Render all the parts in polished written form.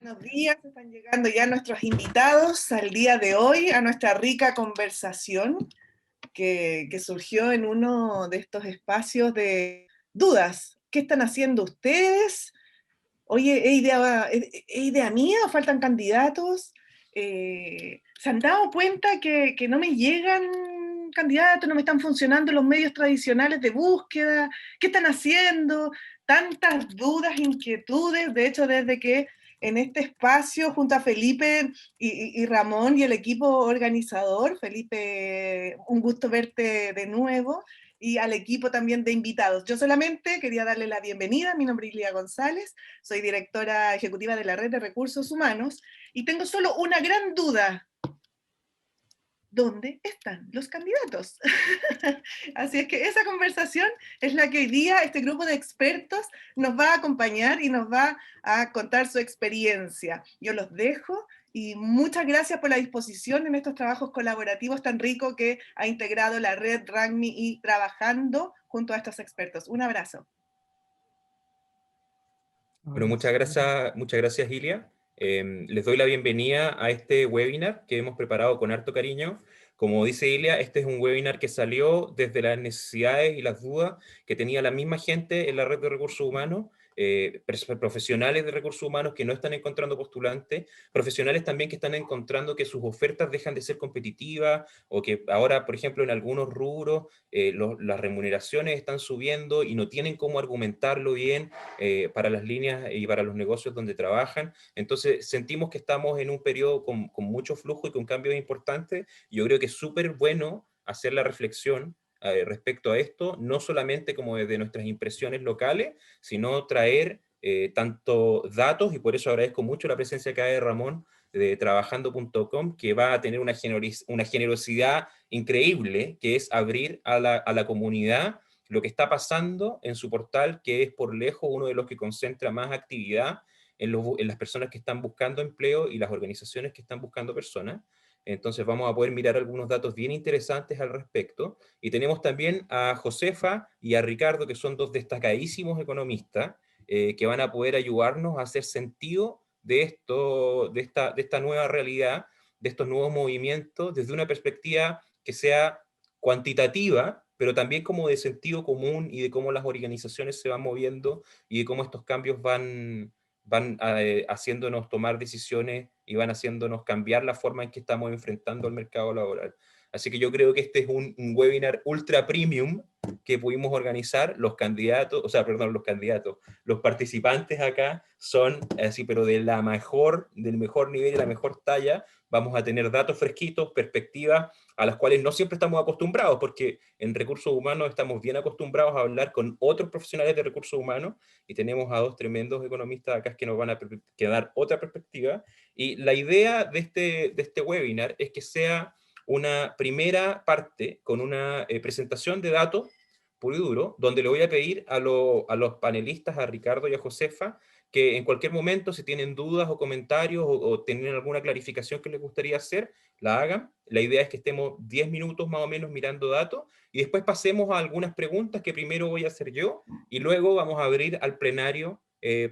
Buenos días, están llegando ya nuestros invitados al día de hoy, a nuestra rica conversación que surgió en uno de estos espacios de dudas. ¿Qué están haciendo ustedes? Oye, ¿es idea mía o faltan candidatos? ¿Se han dado cuenta que no me llegan candidatos, no me están funcionando los medios tradicionales de búsqueda? ¿Qué están haciendo? Tantas dudas, inquietudes, de hecho, desde que en este espacio, junto a Felipe y Ramón y el equipo organizador, Felipe, un gusto verte de nuevo, y al equipo también de invitados. Yo solamente quería darle la bienvenida, mi nombre es Ilia González, soy directora ejecutiva de la Red de Recursos Humanos, y tengo solo una gran duda. ¿Dónde están los candidatos? Así es que esa conversación es la que hoy día este grupo de expertos nos va a acompañar y nos va a contar su experiencia. Yo los dejo y muchas gracias por la disposición en estos trabajos colaborativos tan ricos que ha integrado la red RAGMI y trabajando junto a estos expertos. Un abrazo. Bueno, muchas gracias, Ilia. Les doy la bienvenida a este webinar que hemos preparado con harto cariño. Como dice Ilia, este es un webinar que salió desde las necesidades y las dudas que tenía la misma gente en la red de recursos humanos, profesionales de recursos humanos que no están encontrando postulantes, profesionales también que están encontrando que sus ofertas dejan de ser competitivas o que ahora, por ejemplo, en algunos rubros las remuneraciones están subiendo y no tienen cómo argumentarlo bien para las líneas y para los negocios donde trabajan. Entonces sentimos que estamos en un periodo con mucho flujo y con cambios importantes. Yo creo que es súper bueno hacer la reflexión respecto a esto, no solamente como desde nuestras impresiones locales, sino traer tanto datos, y por eso agradezco mucho la presencia acá de Ramón, de trabajando.com, que va a tener una generosidad increíble, que es abrir a la comunidad lo que está pasando en su portal, que es por lejos uno de los que concentra más actividad en las personas que están buscando empleo y las organizaciones que están buscando personas. Entonces vamos a poder mirar algunos datos bien interesantes al respecto. Y tenemos también a Josefa y a Ricardo, que son dos destacadísimos economistas, que van a poder ayudarnos a hacer sentido de esto, de esta nueva realidad, de estos nuevos movimientos, desde una perspectiva que sea cuantitativa, pero también como de sentido común y de cómo las organizaciones se van moviendo y de cómo estos cambios van haciéndonos tomar decisiones y van haciéndonos cambiar la forma en que estamos enfrentando el mercado laboral. Así que yo creo que este es un webinar ultra premium que pudimos organizar. Los candidatos, o sea, perdón, los participantes acá son así, pero del mejor nivel y la mejor talla. Vamos a tener datos fresquitos, perspectivas a las cuales no siempre estamos acostumbrados, porque en recursos humanos estamos bien acostumbrados a hablar con otros profesionales de recursos humanos, y tenemos a dos tremendos economistas acá que nos van a dar otra perspectiva. Y la idea de este webinar es que sea una primera parte con una presentación de datos puro y duro, donde le voy a pedir a los panelistas, a Ricardo y a Josefa, que en cualquier momento, si tienen dudas o comentarios o tienen alguna clarificación que les gustaría hacer, la hagan. La idea es que estemos 10 minutos más o menos mirando datos y después pasemos a algunas preguntas que primero voy a hacer yo y luego vamos a abrir al plenario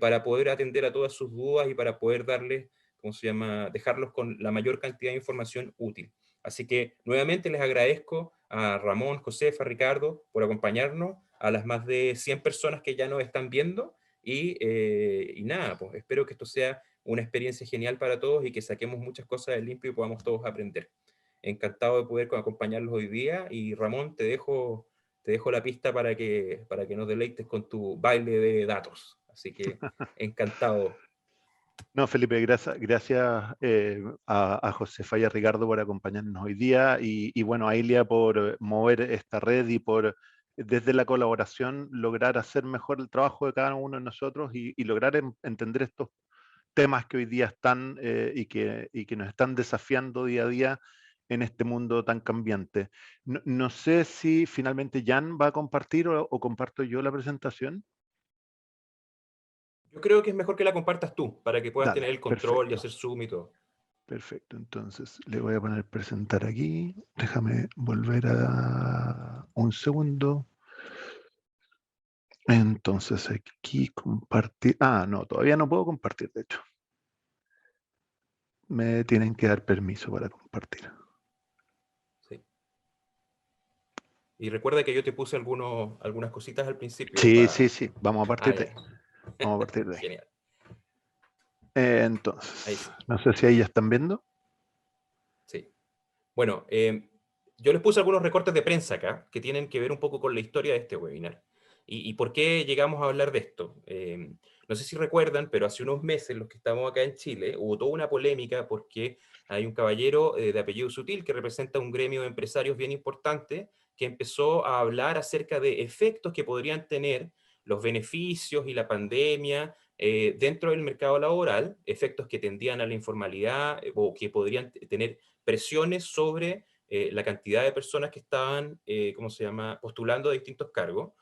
para poder atender a todas sus dudas y para poder darles, ¿cómo se llama?, dejarlos con la mayor cantidad de información útil. Así que nuevamente les agradezco a Ramón, Josefa, Ricardo por acompañarnos, a las más de 100 personas que ya nos están viendo y nada, pues espero que esto sea una experiencia genial para todos y que saquemos muchas cosas del limpio y podamos todos aprender. Encantado de poder acompañarlos hoy día y Ramón, te dejo la pista para que nos deleites con tu baile de datos. Así que encantado. No, Felipe, gracias a Josefa y a Ricardo por acompañarnos hoy día y bueno, a Ilia por mover esta red y por desde la colaboración lograr hacer mejor el trabajo de cada uno de nosotros y lograr entender estos temas que hoy día están y que nos están desafiando día a día en este mundo tan cambiante. No sé si finalmente Jan va a compartir o comparto yo la presentación. Yo creo que es mejor que la compartas tú, para que puedas tener Dale, el control y perfecto. hacer zoom y todo. Perfecto, entonces le voy a poner presentar aquí. Déjame volver a un segundo. Entonces aquí compartir. Ah, no, todavía no puedo compartir, de hecho. Me tienen que dar permiso para compartir. Sí. Y recuerda que yo te puse algunas cositas al principio. Sí, sí, sí. Vamos a partir de ya. ahí. Vamos a partir de ahí. Genial. Entonces, Ahí sí. no sé si ahí ya están viendo. Sí. Bueno, yo les puse algunos recortes de prensa acá que tienen que ver un poco con la historia de este webinar. ¿Y por qué llegamos a hablar de esto? No sé si recuerdan, pero hace unos meses, los que estamos acá en Chile, hubo toda una polémica porque hay un caballero de apellido Sutil que representa un gremio de empresarios bien importante que empezó a hablar acerca de efectos que podrían tener los beneficios y la pandemia dentro del mercado laboral, efectos que tendían a la informalidad o que podrían tener presiones sobre la cantidad de personas que estaban, ¿cómo se llama?, postulando a distintos cargos.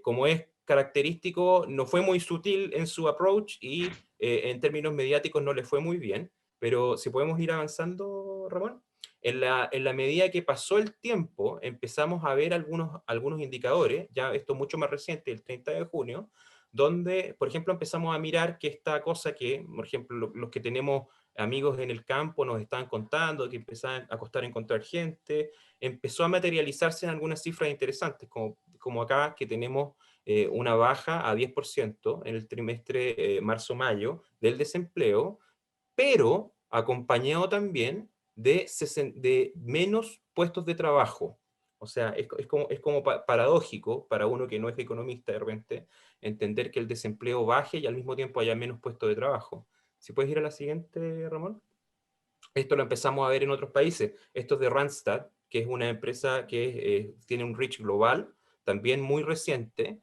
Como es característico, no fue muy sutil en su approach y en términos mediáticos no le fue muy bien, pero si podemos ir avanzando, Ramón, en la medida que pasó el tiempo, empezamos a ver algunos indicadores, ya esto mucho más reciente, el 30 de junio, donde, por ejemplo, empezamos a mirar que esta cosa que, por ejemplo, los que tenemos amigos en el campo nos estaban contando, que empezaban a costar encontrar gente, empezó a materializarse en algunas cifras interesantes, como acá que tenemos una baja a 10% en el trimestre marzo-mayo del desempleo, pero acompañado también de menos puestos de trabajo. O sea, es como paradójico para uno que no es economista de repente, entender que el desempleo baje y al mismo tiempo haya menos puestos de trabajo. Si puedes ir a la siguiente, Ramón. Esto lo empezamos a ver en otros países. Esto es de Randstad, que es una empresa que tiene un reach global, también muy reciente,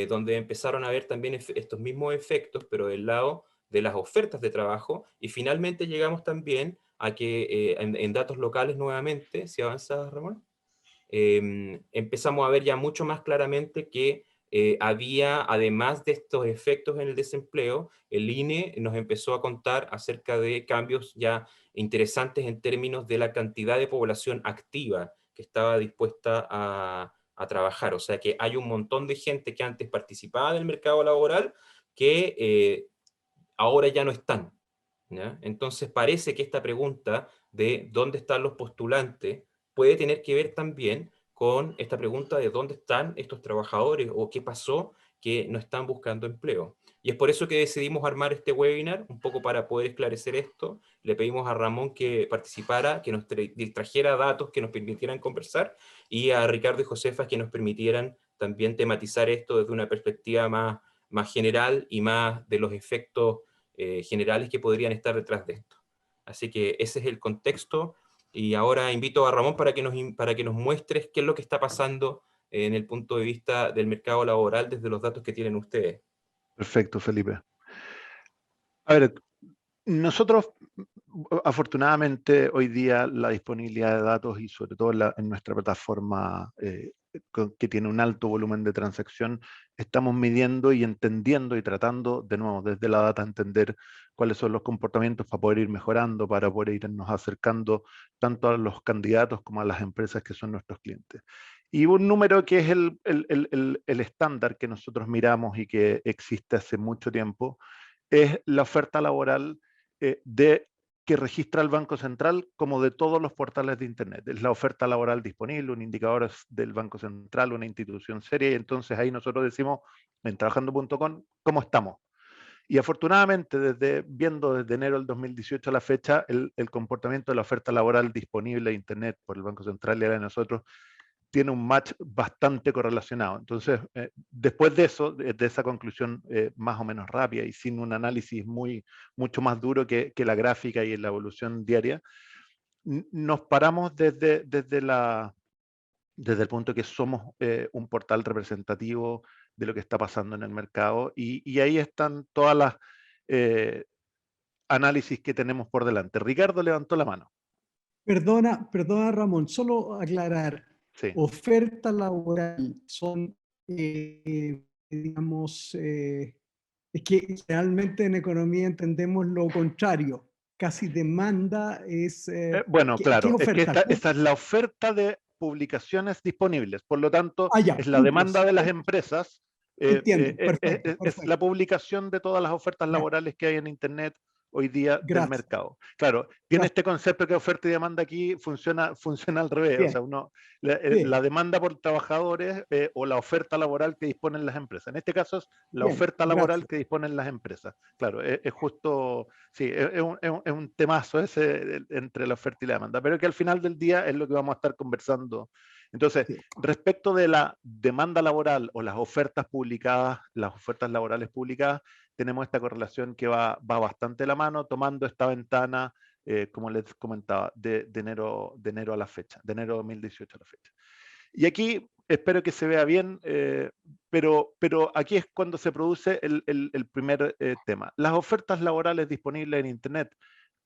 donde empezaron a ver también estos mismos efectos, pero del lado de las ofertas de trabajo, y finalmente llegamos también a que en datos locales nuevamente, si avanzas, Ramón, empezamos a ver ya mucho más claramente que había, además de estos efectos en el desempleo, el INE nos empezó a contar acerca de cambios ya interesantes en términos de la cantidad de población activa que estaba dispuesta a trabajar. O sea que hay un montón de gente que antes participaba del mercado laboral que ahora ya no están, ¿ya? Entonces parece que esta pregunta de dónde están los postulantes puede tener que ver también con esta pregunta de dónde están estos trabajadores o qué pasó que no están buscando empleo. Y es por eso que decidimos armar este webinar, un poco para poder esclarecer esto. Le pedimos a Ramón que participara, que nos trajera datos que nos permitieran conversar, y a Ricardo y Josefa que nos permitieran también tematizar esto desde una perspectiva más general y más de los efectos generales que podrían estar detrás de esto. Así que ese es el contexto, y ahora invito a Ramón para que nos muestres qué es lo que está pasando en el punto de vista del mercado laboral desde los datos que tienen ustedes. Perfecto, Felipe. A ver, nosotros, afortunadamente, hoy día la disponibilidad de datos y sobre todo en nuestra plataforma que tiene un alto volumen de transacción, estamos midiendo y entendiendo y tratando, de nuevo, desde la data, entender cuáles son los comportamientos para poder ir mejorando, para poder irnos acercando tanto a los candidatos como a las empresas que son nuestros clientes. Y un número que es el estándar que nosotros miramos y que existe hace mucho tiempo, es la oferta laboral que registra el Banco Central como de todos los portales de Internet. Es la oferta laboral disponible, un indicador del Banco Central, una institución seria, y entonces ahí nosotros decimos en trabajando.com cómo estamos. Y afortunadamente, viendo desde enero del 2018 a la fecha, el comportamiento de la oferta laboral disponible de Internet por el Banco Central y ahora de nosotros tiene un match bastante correlacionado. Entonces, después de eso, de esa conclusión más o menos rápida y sin un análisis mucho más duro que la gráfica y la evolución diaria, nos paramos desde el punto que somos un portal representativo de lo que está pasando en el mercado, y ahí están todas las análisis que tenemos por delante. Ricardo levantó la mano. Perdona Ramón, solo aclarar, Sí. oferta laboral son, digamos, es que realmente en economía entendemos lo contrario, casi demanda es... Bueno, claro, ¿qué es que oferta? esta es la oferta de publicaciones disponibles, por lo tanto, Ah, ya, es la cupos. demanda de las empresas, Entiendo, perfecto, es la publicación de todas las ofertas laborales que hay en Internet hoy día del Gracias. mercado. Claro, tiene Gracias. este concepto que oferta y demanda aquí funciona al revés. Bien. O sea, Bien. la demanda por trabajadores o la oferta laboral que disponen las empresas. En este caso es la Bien, oferta laboral gracias. que disponen las empresas. Claro, es justo, sí, es un temazo ese entre la oferta y la demanda, pero que al final del día es lo que vamos a estar conversando. Entonces, Sí. respecto de la demanda laboral o las ofertas publicadas, las ofertas laborales publicadas, tenemos esta correlación que va bastante de la mano, tomando esta ventana, como les comentaba, de enero a la fecha, de enero de 2018 a la fecha. Y aquí espero que se vea bien, pero aquí es cuando se produce el primer tema. Las ofertas laborales disponibles en Internet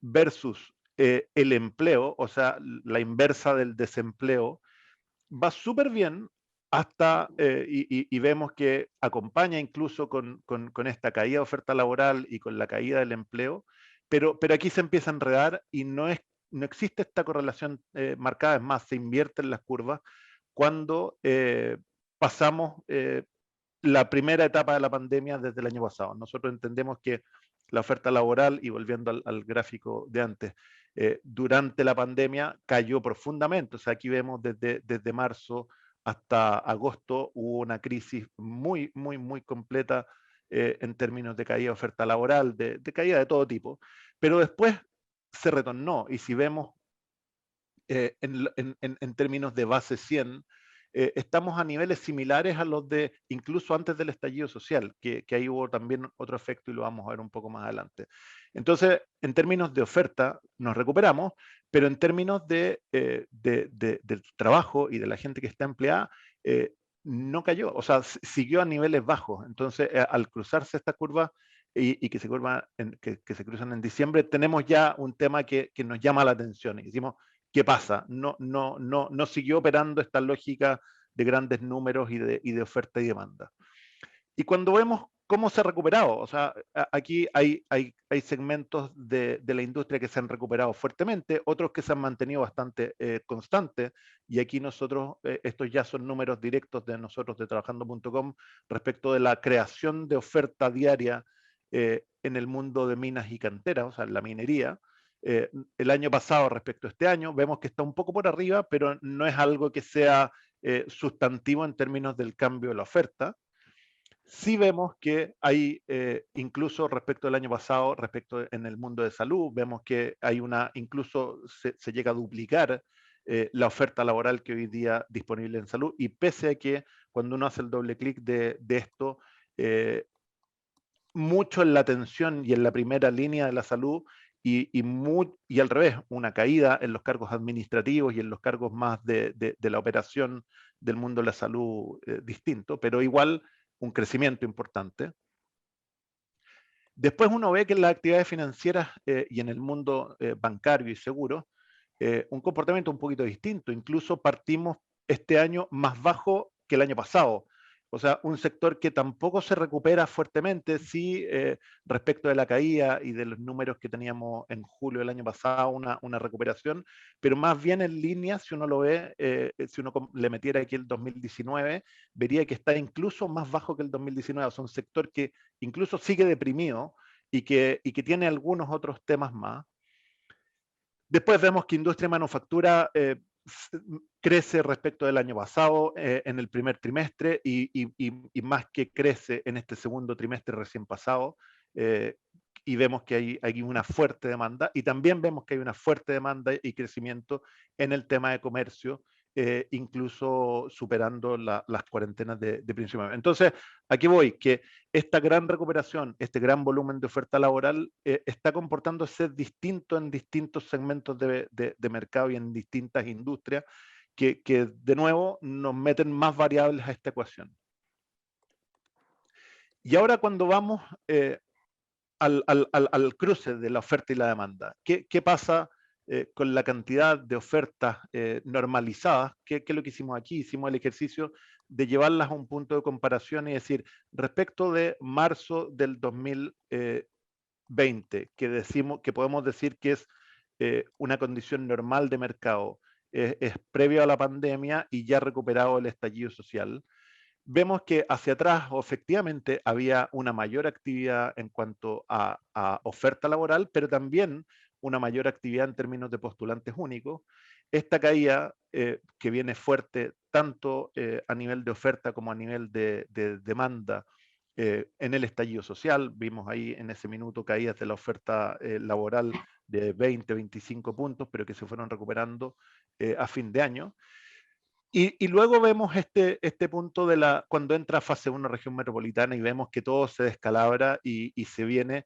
versus el empleo, o sea, la inversa del desempleo, va súper bien hasta, y vemos que acompaña incluso con esta caída de oferta laboral y con la caída del empleo, pero aquí se empieza a enredar y no existe esta correlación marcada, es más, se invierten las curvas cuando pasamos la primera etapa de la pandemia desde el año pasado. Nosotros entendemos que la oferta laboral, y volviendo al gráfico de antes, durante la pandemia cayó profundamente. O sea, aquí vemos desde marzo hasta agosto hubo una crisis muy, muy, muy completa en términos de caída de oferta laboral, de caída de todo tipo. Pero después se retornó, y si vemos en términos de base 100, estamos a niveles similares a los de incluso antes del estallido social, que ahí hubo también otro efecto y lo vamos a ver un poco más adelante. Entonces, en términos de oferta, nos recuperamos, pero en términos del trabajo y de la gente que está empleada, no cayó, o sea, siguió a niveles bajos. Entonces, al cruzarse esta curva y que se cruzan en diciembre, tenemos ya un tema que nos llama la atención y decimos, ¿qué pasa? No siguió operando esta lógica de grandes números y de oferta y demanda. Y cuando vemos cómo se ha recuperado, o sea, aquí hay segmentos de la industria que se han recuperado fuertemente, otros que se han mantenido bastante constantes, y aquí nosotros, estos ya son números directos de nosotros de trabajando.com respecto de la creación de oferta diaria en el mundo de minas y canteras, o sea, en la minería. El año pasado respecto a este año, vemos que está un poco por arriba, pero no es algo que sea sustantivo en términos del cambio de la oferta. Sí vemos que hay, incluso respecto del año pasado, respecto en el mundo de salud, vemos que hay incluso se llega a duplicar la oferta laboral que hoy día disponible en salud, y pese a que cuando uno hace el doble clic de esto, mucho en la atención y en la primera línea de la salud, y al revés, una caída en los cargos administrativos y en los cargos más de la operación del mundo de la salud distinto, pero igual un crecimiento importante. Después uno ve que en las actividades financieras y en el mundo bancario y seguro, un comportamiento un poquito distinto. Incluso partimos este año más bajo que el año pasado. O sea, un sector que tampoco se recupera fuertemente, sí, respecto de la caída y de los números que teníamos en julio del año pasado, una recuperación, pero más bien en línea, si uno lo ve, si uno le metiera aquí el 2019, vería que está incluso más bajo que el 2019. O sea, un sector que incluso sigue deprimido y que tiene algunos otros temas más. Después vemos que industria y manufactura crece respecto del año pasado en el primer trimestre y más que crece en este segundo trimestre recién pasado. Y vemos que hay una fuerte demanda, y también vemos que hay una fuerte demanda y crecimiento en el tema de comercio, incluso superando las cuarentenas de principio de mes. Entonces, aquí voy, que esta gran recuperación, este gran volumen de oferta laboral está comportándose distinto en distintos segmentos de mercado y en distintas industrias que de nuevo nos meten más variables a esta ecuación. Y ahora cuando vamos al cruce de la oferta y la demanda, ¿qué pasa con la cantidad de ofertas normalizadas? ¿Qué es lo que hicimos aquí? Hicimos el ejercicio de llevarlas a un punto de comparación y decir, respecto de marzo del 2020, que podemos decir que es una condición normal de mercado, es previo a la pandemia y ya recuperado el estallido social. vemos que hacia atrás efectivamente había una mayor actividad en cuanto a oferta laboral, pero también una mayor actividad en términos de postulantes únicos. Esta caída que viene fuerte tanto a nivel de oferta como a nivel de demanda en el estallido social, vimos ahí en ese minuto caídas de la oferta laboral de 20, 25 puntos, pero que se fueron recuperando a fin de año. Y luego vemos este punto de cuando entra fase 1 región metropolitana y vemos que todo se descalabra y se viene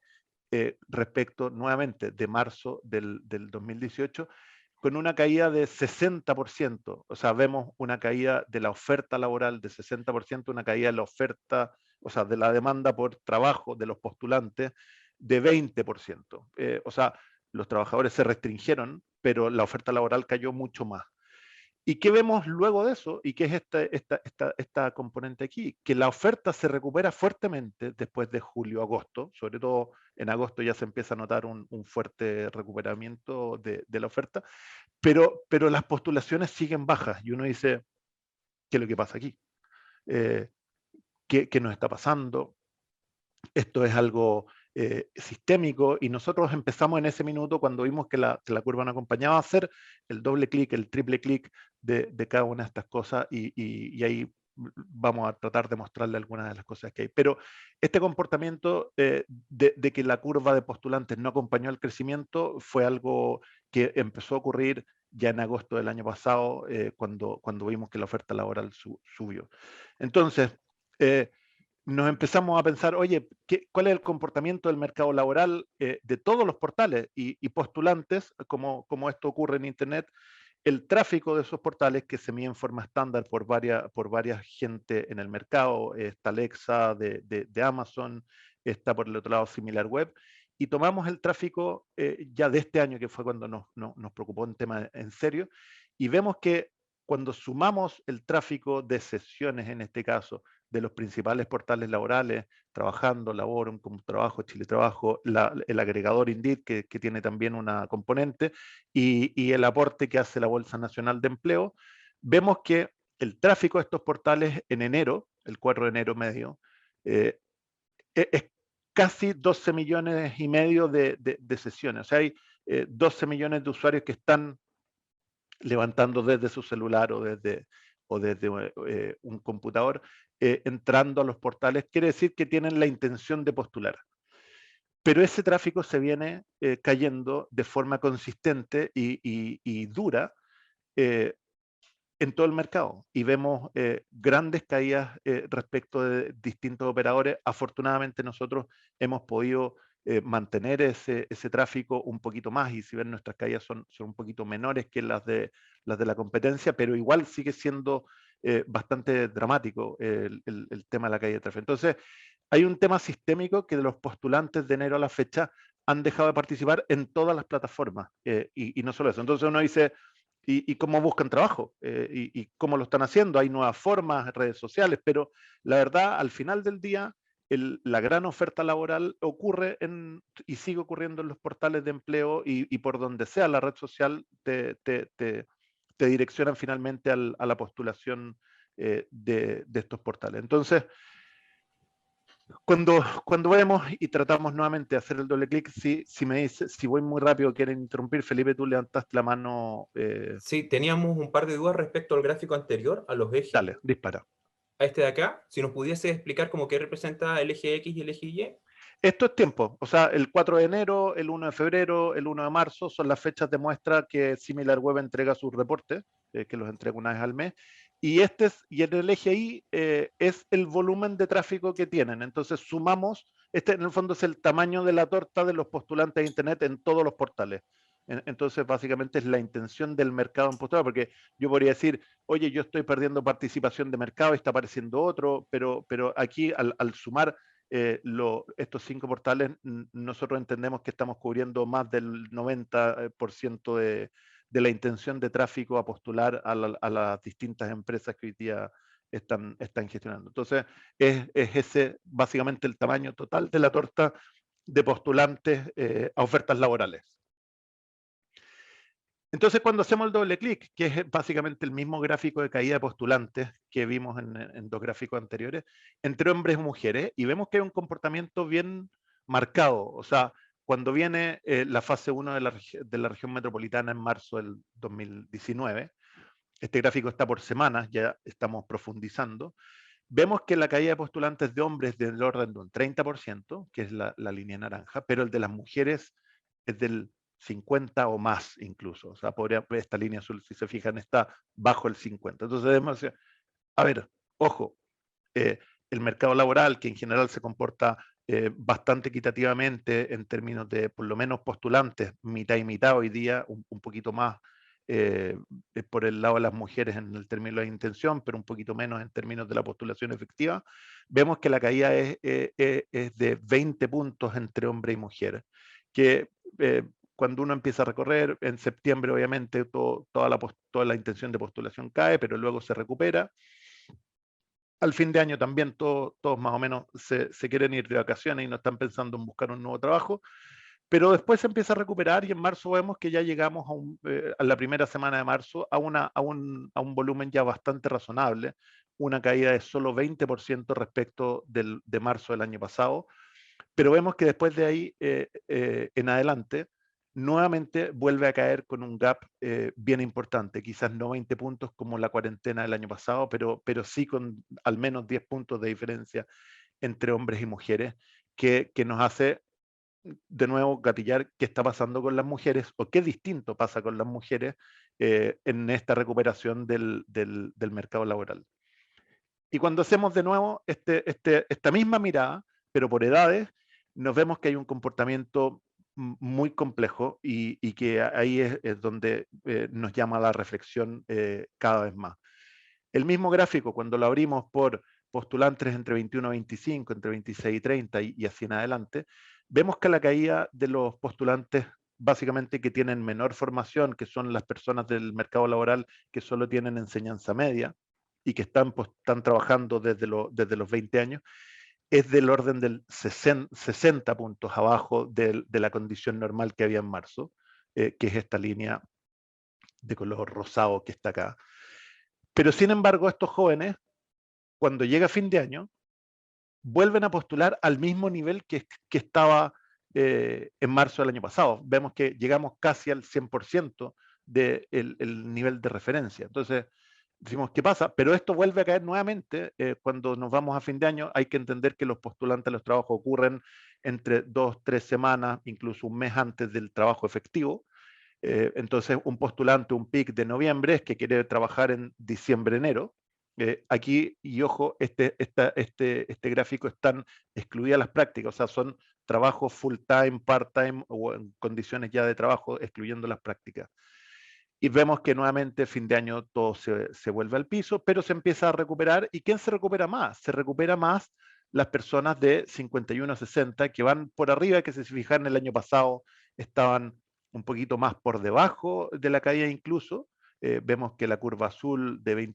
respecto nuevamente de marzo del 2018 con una caída de 60%. O sea, vemos una caída de la oferta laboral de 60%, una caída de la oferta, o sea, de la demanda por trabajo de los postulantes de 20%. O sea, los trabajadores se restringieron, pero la oferta laboral cayó mucho más. ¿Y qué vemos luego de eso? ¿Y qué es esta componente aquí? Que la oferta se recupera fuertemente después de julio-agosto, sobre todo en agosto ya se empieza a notar un fuerte recuperamiento de la oferta, pero las postulaciones siguen bajas y uno dice, ¿qué es lo que pasa aquí? ¿Qué nos está pasando? Esto es algo sistémico y nosotros empezamos en ese minuto cuando vimos que la curva no acompañaba a hacer el doble clic, el triple clic de cada una de estas cosas y ahí vamos a tratar de mostrarle algunas de las cosas que hay. Pero este comportamiento de que la curva de postulantes no acompañó el crecimiento fue algo que empezó a ocurrir ya en agosto del año pasado cuando vimos que la oferta laboral subió. Entonces, nos empezamos a pensar, oye, ¿cuál es el comportamiento del mercado laboral de todos los portales y postulantes, como esto ocurre en Internet? El tráfico de esos portales que se mide en forma estándar por varias gente en el mercado, está Alexa de Amazon, está por el otro lado SimilarWeb, y tomamos el tráfico ya de este año, que fue cuando nos preocupó un tema en serio, y vemos que cuando sumamos el tráfico de sesiones, en este caso, de los principales portales laborales, Trabajando, Laborum, Como Trabajo, Chile Trabajo, el agregador Indeed, que tiene también una componente, y el aporte que hace la Bolsa Nacional de Empleo, vemos que el tráfico de estos portales en enero, el 4 de enero medio, es casi 12 millones y medio de sesiones. O sea, hay 12 millones de usuarios que están levantando desde su celular o desde un computador, entrando a los portales, quiere decir que tienen la intención de postular. Pero ese tráfico se viene cayendo de forma consistente y dura en todo el mercado. Y vemos grandes caídas respecto de distintos operadores. Afortunadamente nosotros hemos podido mantener ese tráfico un poquito más, y si ven nuestras caídas son un poquito menores que las de la competencia, pero igual sigue siendo bastante dramático el tema de la caída de tráfico. Entonces, hay un tema sistémico que de los postulantes de enero a la fecha han dejado de participar en todas las plataformas, y no solo eso. Entonces uno dice, ¿y cómo buscan trabajo? ¿Y cómo lo están haciendo? Hay nuevas formas, redes sociales, pero la verdad, al final del día, la gran oferta laboral ocurre y sigue ocurriendo en los portales de empleo, y por donde sea la red social te direccionan finalmente a la postulación de estos portales. Entonces, cuando vemos y tratamos nuevamente de hacer el doble clic, si me dice, si voy muy rápido, quieren interrumpir. Felipe, tú levantaste la mano. Sí, teníamos un par de dudas respecto al gráfico anterior, a los ejes. Dale, dispara. A este de acá, si nos pudiese explicar como qué representa el eje X y el eje Y. Esto es tiempo, o sea, el 4 de enero, el 1 de febrero, el 1 de marzo son las fechas de muestra que SimilarWeb entrega sus reportes, que los entrega una vez al mes, y en el eje Y es el volumen de tráfico que tienen. Entonces sumamos, en el fondo es el tamaño de la torta de los postulantes de Internet en todos los portales. Entonces básicamente es la intención del mercado en postura, porque yo podría decir, oye, yo estoy perdiendo participación de mercado y está apareciendo otro, pero aquí al sumar estos 5 portales, nosotros entendemos que estamos cubriendo más del 90% de la intención de tráfico a postular a las distintas empresas que hoy día están gestionando. Entonces, es ese básicamente el tamaño total de la torta de postulantes a ofertas laborales. Entonces, cuando hacemos el doble clic, que es básicamente el mismo gráfico de caída de postulantes que vimos en dos gráficos anteriores, entre hombres y mujeres, y vemos que hay un comportamiento bien marcado. O sea, cuando viene la fase 1 de la región metropolitana en marzo del 2019, este gráfico está por semanas, ya estamos profundizando, vemos que la caída de postulantes de hombres es del orden de un 30%, que es la línea naranja, pero el de las mujeres es del 50 o más incluso. O sea, esta línea azul, si se fijan, está bajo el 50. Entonces debemos decir, a ver, ojo, el mercado laboral, que en general se comporta bastante equitativamente en términos de, por lo menos, postulantes, mitad y mitad hoy día, un poquito más por el lado de las mujeres en el término de la intención, pero un poquito menos en términos de la postulación efectiva, vemos que la caída es de 20 puntos entre hombre y mujer, que cuando uno empieza a recorrer, en septiembre obviamente toda la intención de postulación cae, pero luego se recupera. Al fin de año también todos más o menos se quieren ir de vacaciones y no están pensando en buscar un nuevo trabajo, pero después se empieza a recuperar y en marzo vemos que ya llegamos a la primera semana de marzo a un volumen ya bastante razonable, una caída de solo 20% respecto de marzo del año pasado, pero vemos que después de ahí en adelante nuevamente vuelve a caer con un gap bien importante, quizás no 20 puntos como la cuarentena del año pasado, pero sí con al menos 10 puntos de diferencia entre hombres y mujeres, que nos hace de nuevo gatillar qué está pasando con las mujeres o qué distinto pasa con las mujeres en esta recuperación del mercado laboral. Y cuando hacemos de nuevo esta misma mirada, pero por edades, nos vemos que hay un comportamiento muy complejo y que ahí es donde nos llama la reflexión cada vez más. El mismo gráfico, cuando lo abrimos por postulantes entre 21 y 25, entre 26 y 30 y así en adelante, vemos que la caída de los postulantes básicamente que tienen menor formación, que son las personas del mercado laboral que solo tienen enseñanza media y que están trabajando desde los 20 años, es del orden del 60 puntos abajo de la condición normal que había en marzo, que es esta línea de color rosado que está acá. Pero sin embargo, estos jóvenes, cuando llega fin de año, vuelven a postular al mismo nivel que estaba en marzo del año pasado. Vemos que llegamos casi al 100% del el nivel de referencia. Entonces, decimos, ¿qué pasa? Pero esto vuelve a caer nuevamente cuando nos vamos a fin de año. Hay que entender que los postulantes a los trabajos ocurren entre 2, 3 semanas, incluso un mes antes del trabajo efectivo. Entonces, un postulante, un PIC de noviembre es que quiere trabajar en diciembre, enero. Aquí, y ojo, este gráfico están excluidas las prácticas, o sea, son trabajos full time, part time o en condiciones ya de trabajo, excluyendo las prácticas. Y vemos que nuevamente fin de año todo se vuelve al piso, pero se empieza a recuperar. ¿Y quién se recupera más? Se recupera más las personas de 51 a 60 que van por arriba, que si se fijan el año pasado estaban un poquito más por debajo de la caída incluso. Vemos que la curva azul de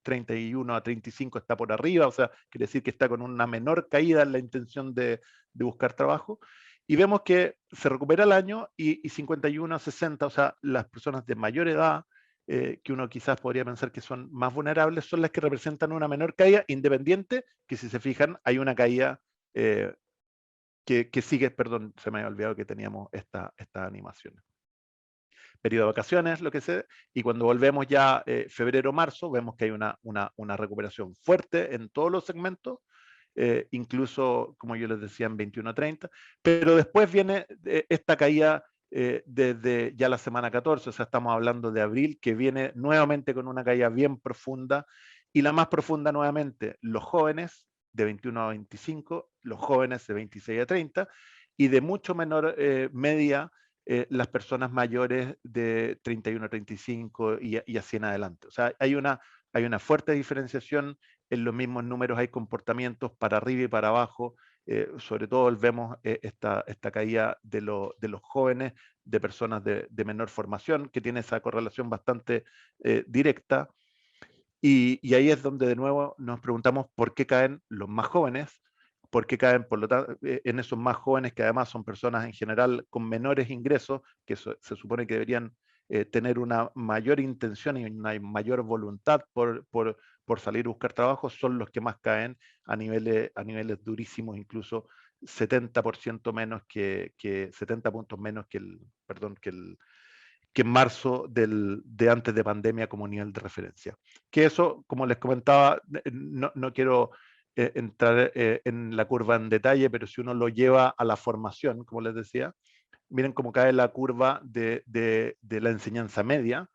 31 a 35 está por arriba, o sea, quiere decir que está con una menor caída en la intención de buscar trabajo. Y vemos que se recupera el año y 51 a 60, o sea, las personas de mayor edad, que uno quizás podría pensar que son más vulnerables, son las que representan una menor caída, independiente que si se fijan hay una caída que sigue, perdón, se me había olvidado que teníamos esta animación. Periodo de vacaciones, lo que sea, y cuando volvemos ya febrero-marzo, vemos que hay una recuperación fuerte en todos los segmentos, incluso, como yo les decía, en 21 a 30, pero después viene esta caída desde ya la semana 14, o sea, estamos hablando de abril, que viene nuevamente con una caída bien profunda, y la más profunda nuevamente, los jóvenes de 21 a 25, los jóvenes de 26 a 30, y de mucho menor media, las personas mayores de 31 a 35 y así en adelante. O sea, hay una fuerte diferenciación en los mismos números, hay comportamientos para arriba y para abajo, sobre todo vemos esta caída de los jóvenes, de personas de menor formación, que tiene esa correlación bastante directa, y ahí es donde de nuevo nos preguntamos por qué caen los más jóvenes, por qué caen por lo tanto, en esos más jóvenes que además son personas en general con menores ingresos, que se supone que deberían tener una mayor intención y una mayor voluntad por salir a buscar trabajo son los que más caen a niveles durísimos, incluso 70% menos que 70 puntos menos que en marzo de antes de pandemia como nivel de referencia. Que eso, como les comentaba, no quiero entrar en la curva en detalle, pero si uno lo lleva a la formación, como les decía, miren cómo cae la curva de la enseñanza media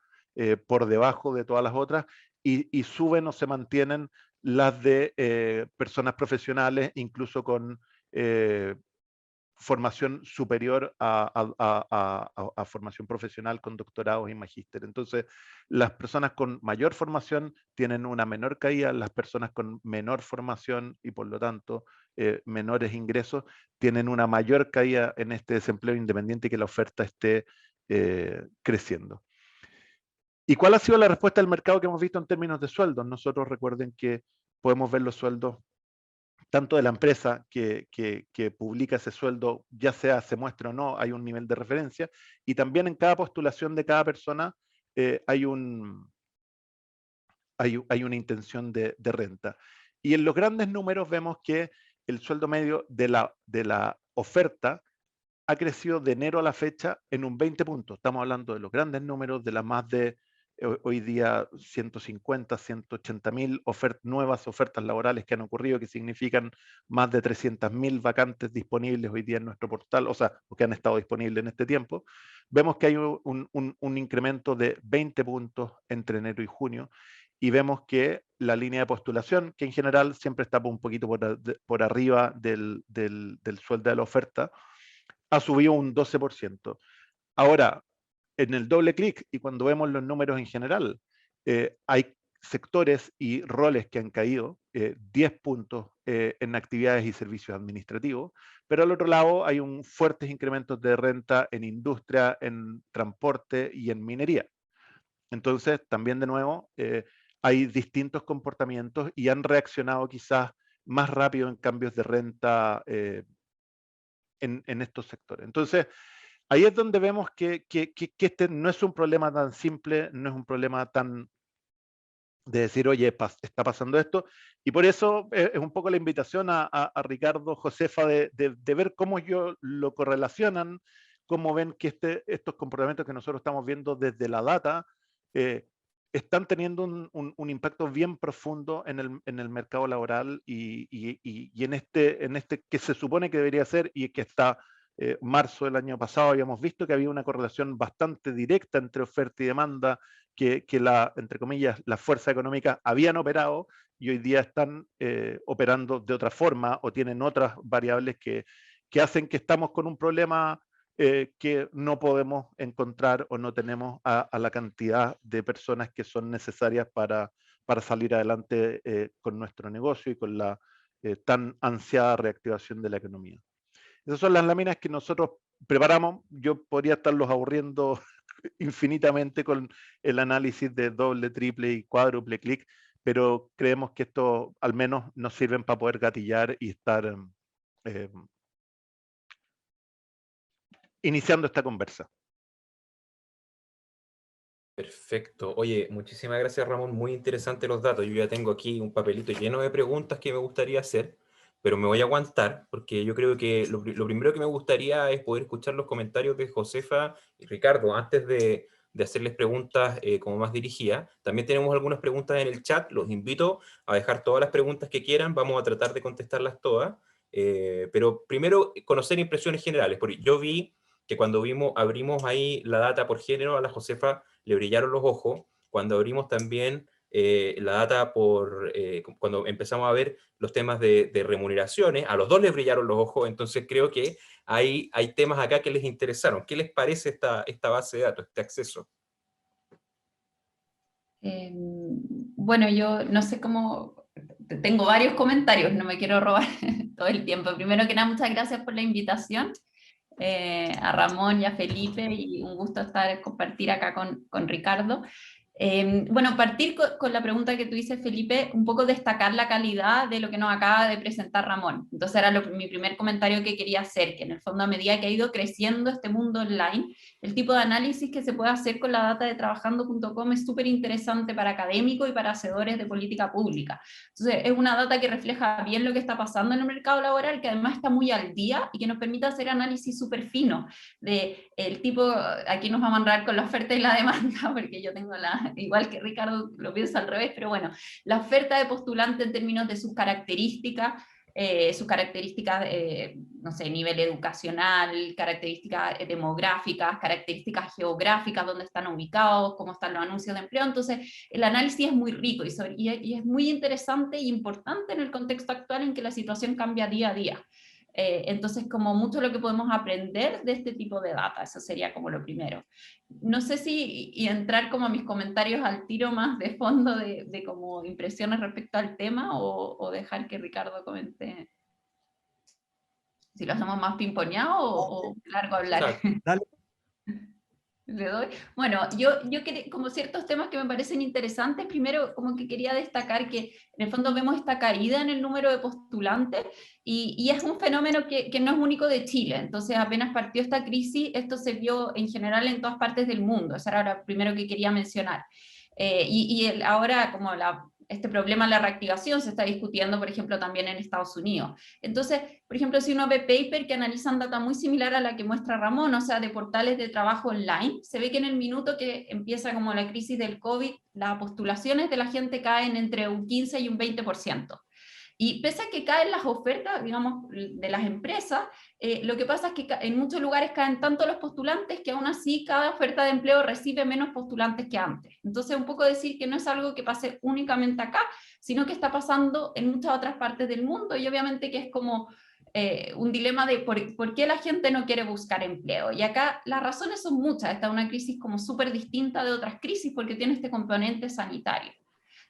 por debajo de todas las otras y suben o se mantienen las de personas profesionales, incluso con formación superior a formación profesional con doctorados y magíster. Entonces, las personas con mayor formación tienen una menor caída, las personas con menor formación y por lo tanto menores ingresos tienen una mayor caída en este desempleo independiente y que la oferta esté creciendo. ¿Y cuál ha sido la respuesta del mercado que hemos visto en términos de sueldos? Nosotros recuerden que podemos ver los sueldos tanto de la empresa que publica ese sueldo, ya sea se muestre o no, hay un nivel de referencia, y también en cada postulación de cada persona hay una intención de renta. Y en los grandes números vemos que el sueldo medio de la oferta ha crecido de enero a la fecha en un 20 puntos. Estamos hablando de los grandes números, de las más de hoy día 150, 180.000 nuevas ofertas laborales que han ocurrido, que significan más de 300.000 vacantes disponibles hoy día en nuestro portal, o sea, que han estado disponibles en este tiempo. Vemos que hay un incremento de 20 puntos entre enero y junio, y vemos que la línea de postulación, que en general siempre está un poquito por arriba del sueldo de la oferta, ha subido un 12%. Ahora, en el doble clic y cuando vemos los números en general, hay sectores y roles que han caído 10 puntos en actividades y servicios administrativos, pero al otro lado hay fuertes incrementos de renta en industria, en transporte y en minería. Entonces, también de nuevo, hay distintos comportamientos y han reaccionado quizás más rápido en cambios de renta en estos sectores. Entonces, ahí es donde vemos que este no es un problema tan simple, no es un problema tan de decir, oye, está pasando esto, y por eso es un poco la invitación a Ricardo, Josefa, de ver cómo ellos lo correlacionan, cómo ven que estos comportamientos que nosotros estamos viendo desde la data están teniendo un impacto bien profundo en el mercado laboral y en este que se supone que debería ser y que está marzo del año pasado habíamos visto que había una correlación bastante directa entre oferta y demanda, que entre comillas, las fuerzas económicas habían operado y hoy día están operando de otra forma o tienen otras variables que hacen que estamos con un problema que no podemos encontrar o no tenemos a la cantidad de personas que son necesarias para salir adelante con nuestro negocio y con la tan ansiada reactivación de la economía. Esas son las láminas que nosotros preparamos. Yo podría estarlos aburriendo infinitamente con el análisis de doble, triple y cuádruple clic, pero creemos que esto al menos nos sirven para poder gatillar y estar iniciando esta conversa. Perfecto. Oye, muchísimas gracias, Ramón. Muy interesantes los datos. Yo ya tengo aquí un papelito lleno de preguntas que me gustaría hacer, pero me voy a aguantar porque yo creo que lo primero que me gustaría es poder escuchar los comentarios de Josefa y Ricardo antes de hacerles preguntas como más dirigidas. También tenemos algunas preguntas en el chat. Los invito a dejar todas las preguntas que quieran. Vamos a tratar de contestarlas todas. Pero primero, conocer impresiones generales. Porque yo vi que cuando abrimos ahí la data por género, a la Josefa le brillaron los ojos. Cuando abrimos también la data cuando empezamos a ver los temas de remuneraciones, a los dos les brillaron los ojos. Entonces creo que hay temas acá que les interesaron. ¿Qué les parece esta base de datos, este acceso? Bueno, yo no sé cómo, tengo varios comentarios, no me quiero robar todo el tiempo. Primero que nada, muchas gracias por la invitación. A Ramón y a Felipe, y un gusto compartir acá con Ricardo. Bueno, partir con la pregunta que tú dices, Felipe, un poco destacar la calidad de lo que nos acaba de presentar Ramón. Entonces era mi primer comentario que quería hacer, que en el fondo a medida que ha ido creciendo este mundo online, el tipo de análisis que se puede hacer con la data de trabajando.com es súper interesante para académicos y para hacedores de política pública. Entonces, es una data que refleja bien lo que está pasando en el mercado laboral, que además está muy al día y que nos permite hacer análisis súper fino de el tipo, aquí nos vamos a enredar con la oferta y la demanda, porque yo tengo igual que Ricardo lo piensa al revés, pero bueno, la oferta de postulante en términos de sus características, no sé, nivel educacional, características demográficas, características geográficas, dónde están ubicados, cómo están los anuncios de empleo. Entonces, el análisis es muy rico y es muy interesante e importante en el contexto actual en que la situación cambia día a día. Entonces, como mucho lo que podemos aprender de este tipo de data, eso sería como lo primero. No sé si y entrar como a mis comentarios al tiro más de fondo de como impresiones respecto al tema o dejar que Ricardo comente. Si lo hacemos más pimponeado o largo hablar. Dale. Le doy. Bueno, yo quería, como ciertos temas que me parecen interesantes, primero como que quería destacar que en el fondo vemos esta caída en el número de postulantes y es un fenómeno que no es único de Chile. Entonces apenas partió esta crisis, esto se vio en general en todas partes del mundo. Eso era lo primero que quería mencionar. Ahora como este problema de la reactivación se está discutiendo, por ejemplo, también en Estados Unidos. Entonces, por ejemplo, si uno ve paper que analizan data muy similar a la que muestra Ramón, o sea, de portales de trabajo online, se ve que en el minuto que empieza como la crisis del COVID, las postulaciones de la gente caen entre un 15 y un 20%. Y pese a que caen las ofertas, digamos, de las empresas, lo que pasa es que en muchos lugares caen tanto los postulantes que aún así cada oferta de empleo recibe menos postulantes que antes. Entonces, un poco decir que no es algo que pase únicamente acá, sino que está pasando en muchas otras partes del mundo y obviamente que es como un dilema de por qué la gente no quiere buscar empleo. Y acá las razones son muchas. Esta es una crisis como súper distinta de otras crisis porque tiene este componente sanitario.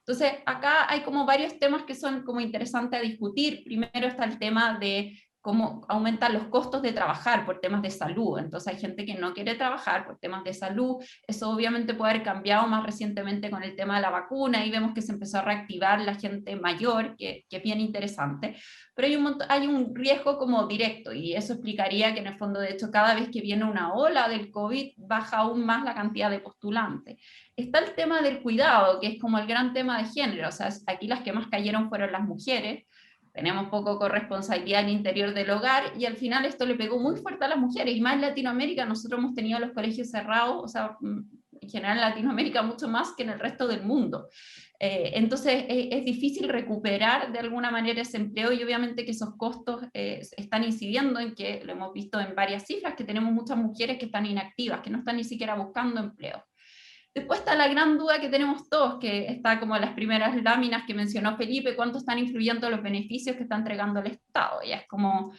Entonces, acá hay como varios temas que son como interesantes a discutir. Primero está el tema de cómo aumentan los costos de trabajar por temas de salud. Entonces hay gente que no quiere trabajar por temas de salud. Eso obviamente puede haber cambiado más recientemente con el tema de la vacuna y vemos que se empezó a reactivar la gente mayor, que es bien interesante. Pero hay un riesgo como directo y eso explicaría que en el fondo, de hecho, cada vez que viene una ola del COVID, baja aún más la cantidad de postulantes. Está el tema del cuidado, que es como el gran tema de género. O sea, aquí las que más cayeron fueron las mujeres. Tenemos poco corresponsabilidad en el interior del hogar y al final esto le pegó muy fuerte a las mujeres. Y más en Latinoamérica, nosotros hemos tenido los colegios cerrados, o sea, en general en Latinoamérica mucho más que en el resto del mundo. Entonces es difícil recuperar de alguna manera ese empleo y obviamente que esos costos están incidiendo en que, lo hemos visto en varias cifras, que tenemos muchas mujeres que están inactivas, que no están ni siquiera buscando empleo. Después está la gran duda que tenemos todos, que está como las primeras láminas que mencionó Felipe, cuánto están influyendo los beneficios que está entregando el Estado. Y es como,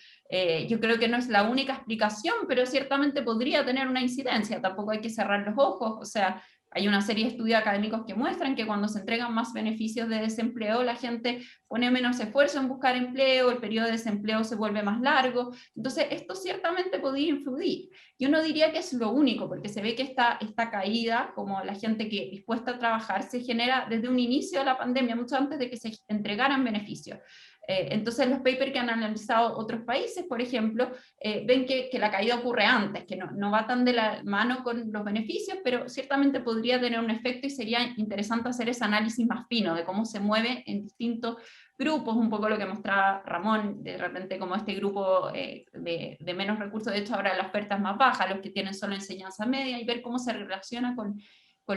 yo creo que no es la única explicación, pero ciertamente podría tener una incidencia, tampoco hay que cerrar los ojos, o sea, hay una serie de estudios académicos que muestran que cuando se entregan más beneficios de desempleo, la gente pone menos esfuerzo en buscar empleo, el periodo de desempleo se vuelve más largo, entonces esto ciertamente podría influir. Yo no diría que es lo único, porque se ve que esta caída, como la gente que es dispuesta a trabajar, se genera desde un inicio de la pandemia, mucho antes de que se entregaran beneficios. Entonces los papers que han analizado otros países, por ejemplo, ven que la caída ocurre antes, que no va tan de la mano con los beneficios, pero ciertamente podría tener un efecto y sería interesante hacer ese análisis más fino de cómo se mueve en distintos grupos, un poco lo que mostraba Ramón, de repente como este grupo de menos recursos, de hecho ahora la oferta es más baja, los que tienen solo enseñanza media, y ver cómo se relaciona con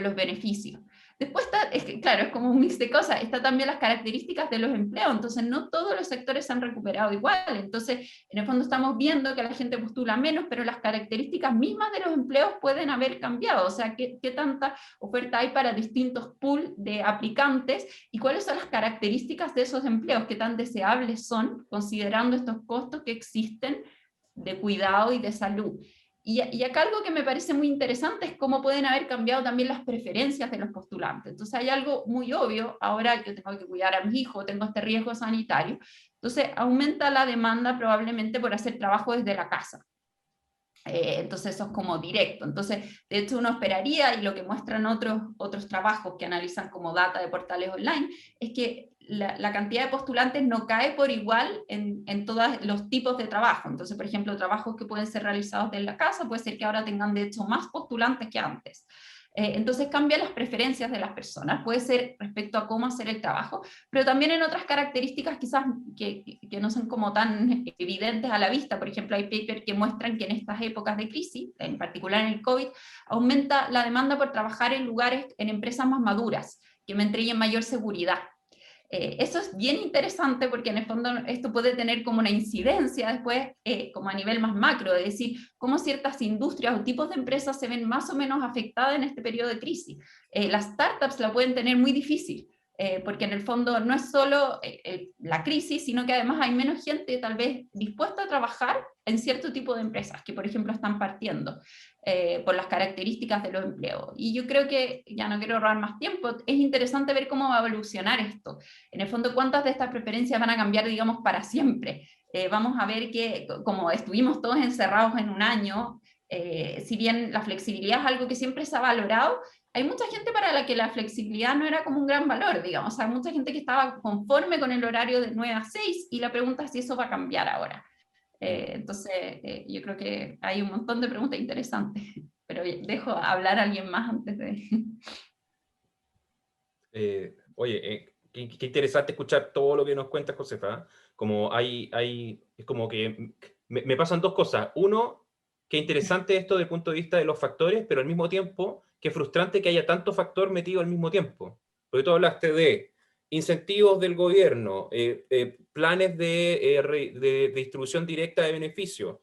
los beneficios. Después está, claro, es como un mix de cosas, está también las características de los empleos, entonces no todos los sectores se han recuperado igual, entonces en el fondo estamos viendo que la gente postula menos, pero las características mismas de los empleos pueden haber cambiado, o sea, qué tanta oferta hay para distintos pools de aplicantes y cuáles son las características de esos empleos, qué tan deseables son, considerando estos costos que existen de cuidado y de salud. Y acá algo que me parece muy interesante es cómo pueden haber cambiado también las preferencias de los postulantes. Entonces hay algo muy obvio, ahora yo tengo que cuidar a mi hijo, tengo este riesgo sanitario, entonces aumenta la demanda probablemente por hacer trabajo desde la casa. Entonces eso es como directo. Entonces, de hecho uno esperaría, y lo que muestran otros trabajos que analizan como data de portales online, es que la cantidad de postulantes no cae por igual en todos los tipos de trabajo. Entonces, por ejemplo, trabajos que pueden ser realizados desde la casa, puede ser que ahora tengan de hecho más postulantes que antes. Entonces cambian las preferencias de las personas, puede ser respecto a cómo hacer el trabajo, pero también en otras características quizás que no son como tan evidentes a la vista. Por ejemplo, hay papers que muestran que en estas épocas de crisis, en particular en el COVID, aumenta la demanda por trabajar en lugares, en empresas más maduras, que me entreguen mayor seguridad. Eso es bien interesante porque en el fondo esto puede tener como una incidencia después, como a nivel más macro, es decir, cómo ciertas industrias o tipos de empresas se ven más o menos afectadas en este periodo de crisis. Las startups la pueden tener muy difícil, porque en el fondo no es solo la crisis, sino que además hay menos gente tal vez dispuesta a trabajar en cierto tipo de empresas que, por ejemplo, están partiendo por las características de los empleos. Y yo creo que, ya no quiero ahorrar más tiempo, es interesante ver cómo va a evolucionar esto. En el fondo, cuántas de estas preferencias van a cambiar, digamos, para siempre. Vamos a ver que, como estuvimos todos encerrados en un año, si bien la flexibilidad es algo que siempre se ha valorado, hay mucha gente para la que la flexibilidad no era como un gran valor, digamos. O sea, hay mucha gente que estaba conforme con el horario de 9 a 6 y la pregunta es si eso va a cambiar ahora. Entonces, yo creo que hay un montón de preguntas interesantes, pero dejo hablar a alguien más antes de... Oye, qué interesante escuchar todo lo que nos cuenta Josefa. Como es como que me pasan dos cosas. Uno, qué interesante esto desde el punto de vista de los factores, pero al mismo tiempo, qué frustrante que haya tanto factor metido al mismo tiempo. Porque tú hablaste de incentivos del gobierno, planes de distribución directa de beneficios,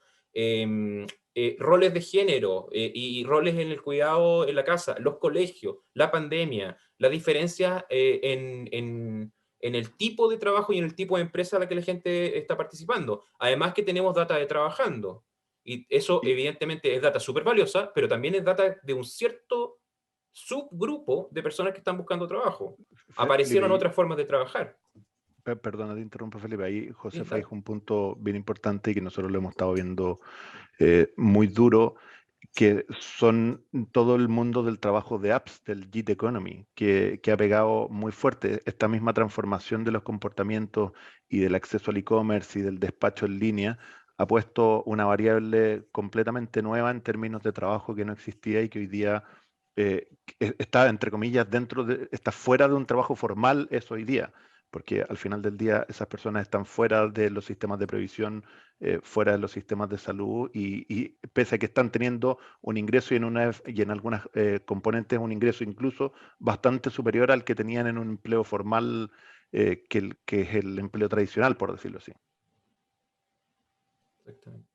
roles de género y roles en el cuidado en la casa, los colegios, la pandemia, la diferencia en el tipo de trabajo y en el tipo de empresa a la que la gente está participando. Además que tenemos data de trabajando. Y eso evidentemente es data súper valiosa, pero también es data de un cierto subgrupo de personas que están buscando trabajo. Aparecieron Felipe, otras formas de trabajar. perdona, te interrumpo, Felipe. Ahí Josefa Sí, dijo un punto bien importante y que nosotros lo hemos estado viendo muy duro, que son todo el mundo del trabajo de apps, del gig economy, que ha pegado muy fuerte esta misma transformación de los comportamientos y del acceso al e-commerce y del despacho en línea. Ha puesto una variable completamente nueva en términos de trabajo que no existía y que hoy día está, entre comillas, está fuera de un trabajo formal, es hoy día, porque al final del día esas personas están fuera de los sistemas de previsión, fuera de los sistemas de salud y pese a que están teniendo un ingreso y en algunas componentes un ingreso incluso bastante superior al que tenían en un empleo formal, que es el empleo tradicional, por decirlo así. Exactamente.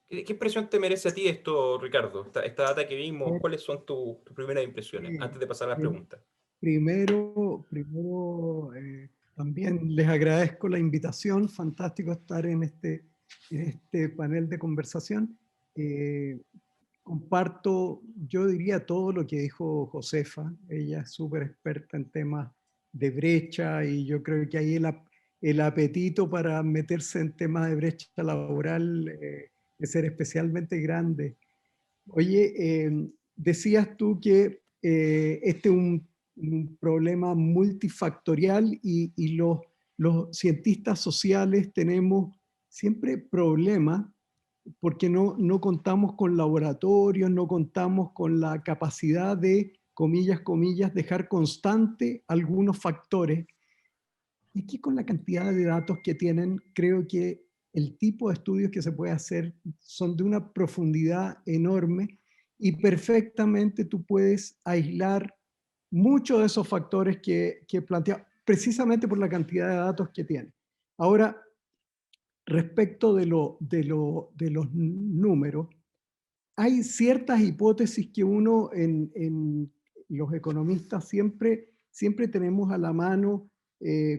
¿Qué impresión te merece a ti esto, Ricardo? Esta data que vimos, ¿cuáles son tus primeras impresiones? Antes de pasar a las preguntas. Primero, también les agradezco la invitación, fantástico estar en este panel de conversación. Comparto, yo diría, todo lo que dijo Josefa. Ella es súper experta en temas de brecha y yo creo que ahí el apetito para meterse en temas de brecha laboral es ser especialmente grande. Oye, decías tú que este es un problema multifactorial y los cientistas sociales tenemos siempre problemas porque no contamos con laboratorios, no contamos con la capacidad de, comillas, dejar constante algunos factores. Y aquí con la cantidad de datos que tienen, creo que el tipo de estudios que se puede hacer son de una profundidad enorme y perfectamente tú puedes aislar muchos de esos factores que plantea precisamente por la cantidad de datos que tiene. Ahora, respecto de los números, hay ciertas hipótesis que uno en los economistas siempre tenemos a la mano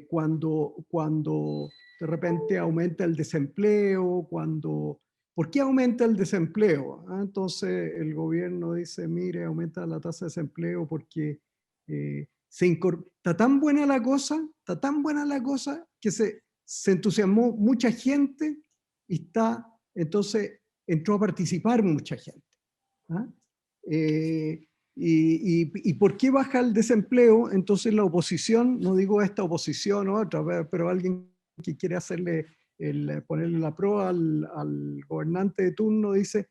cuando de repente aumenta el desempleo, ¿por qué aumenta el desempleo? Entonces el gobierno dice, mire, aumenta la tasa de desempleo porque está tan buena la cosa que se entusiasmó mucha gente y entonces entró a participar mucha gente. ¿Y por qué baja el desempleo? Entonces la oposición, no digo esta oposición o otra, pero alguien que quiere hacerle ponerle la prueba al gobernante de turno dice,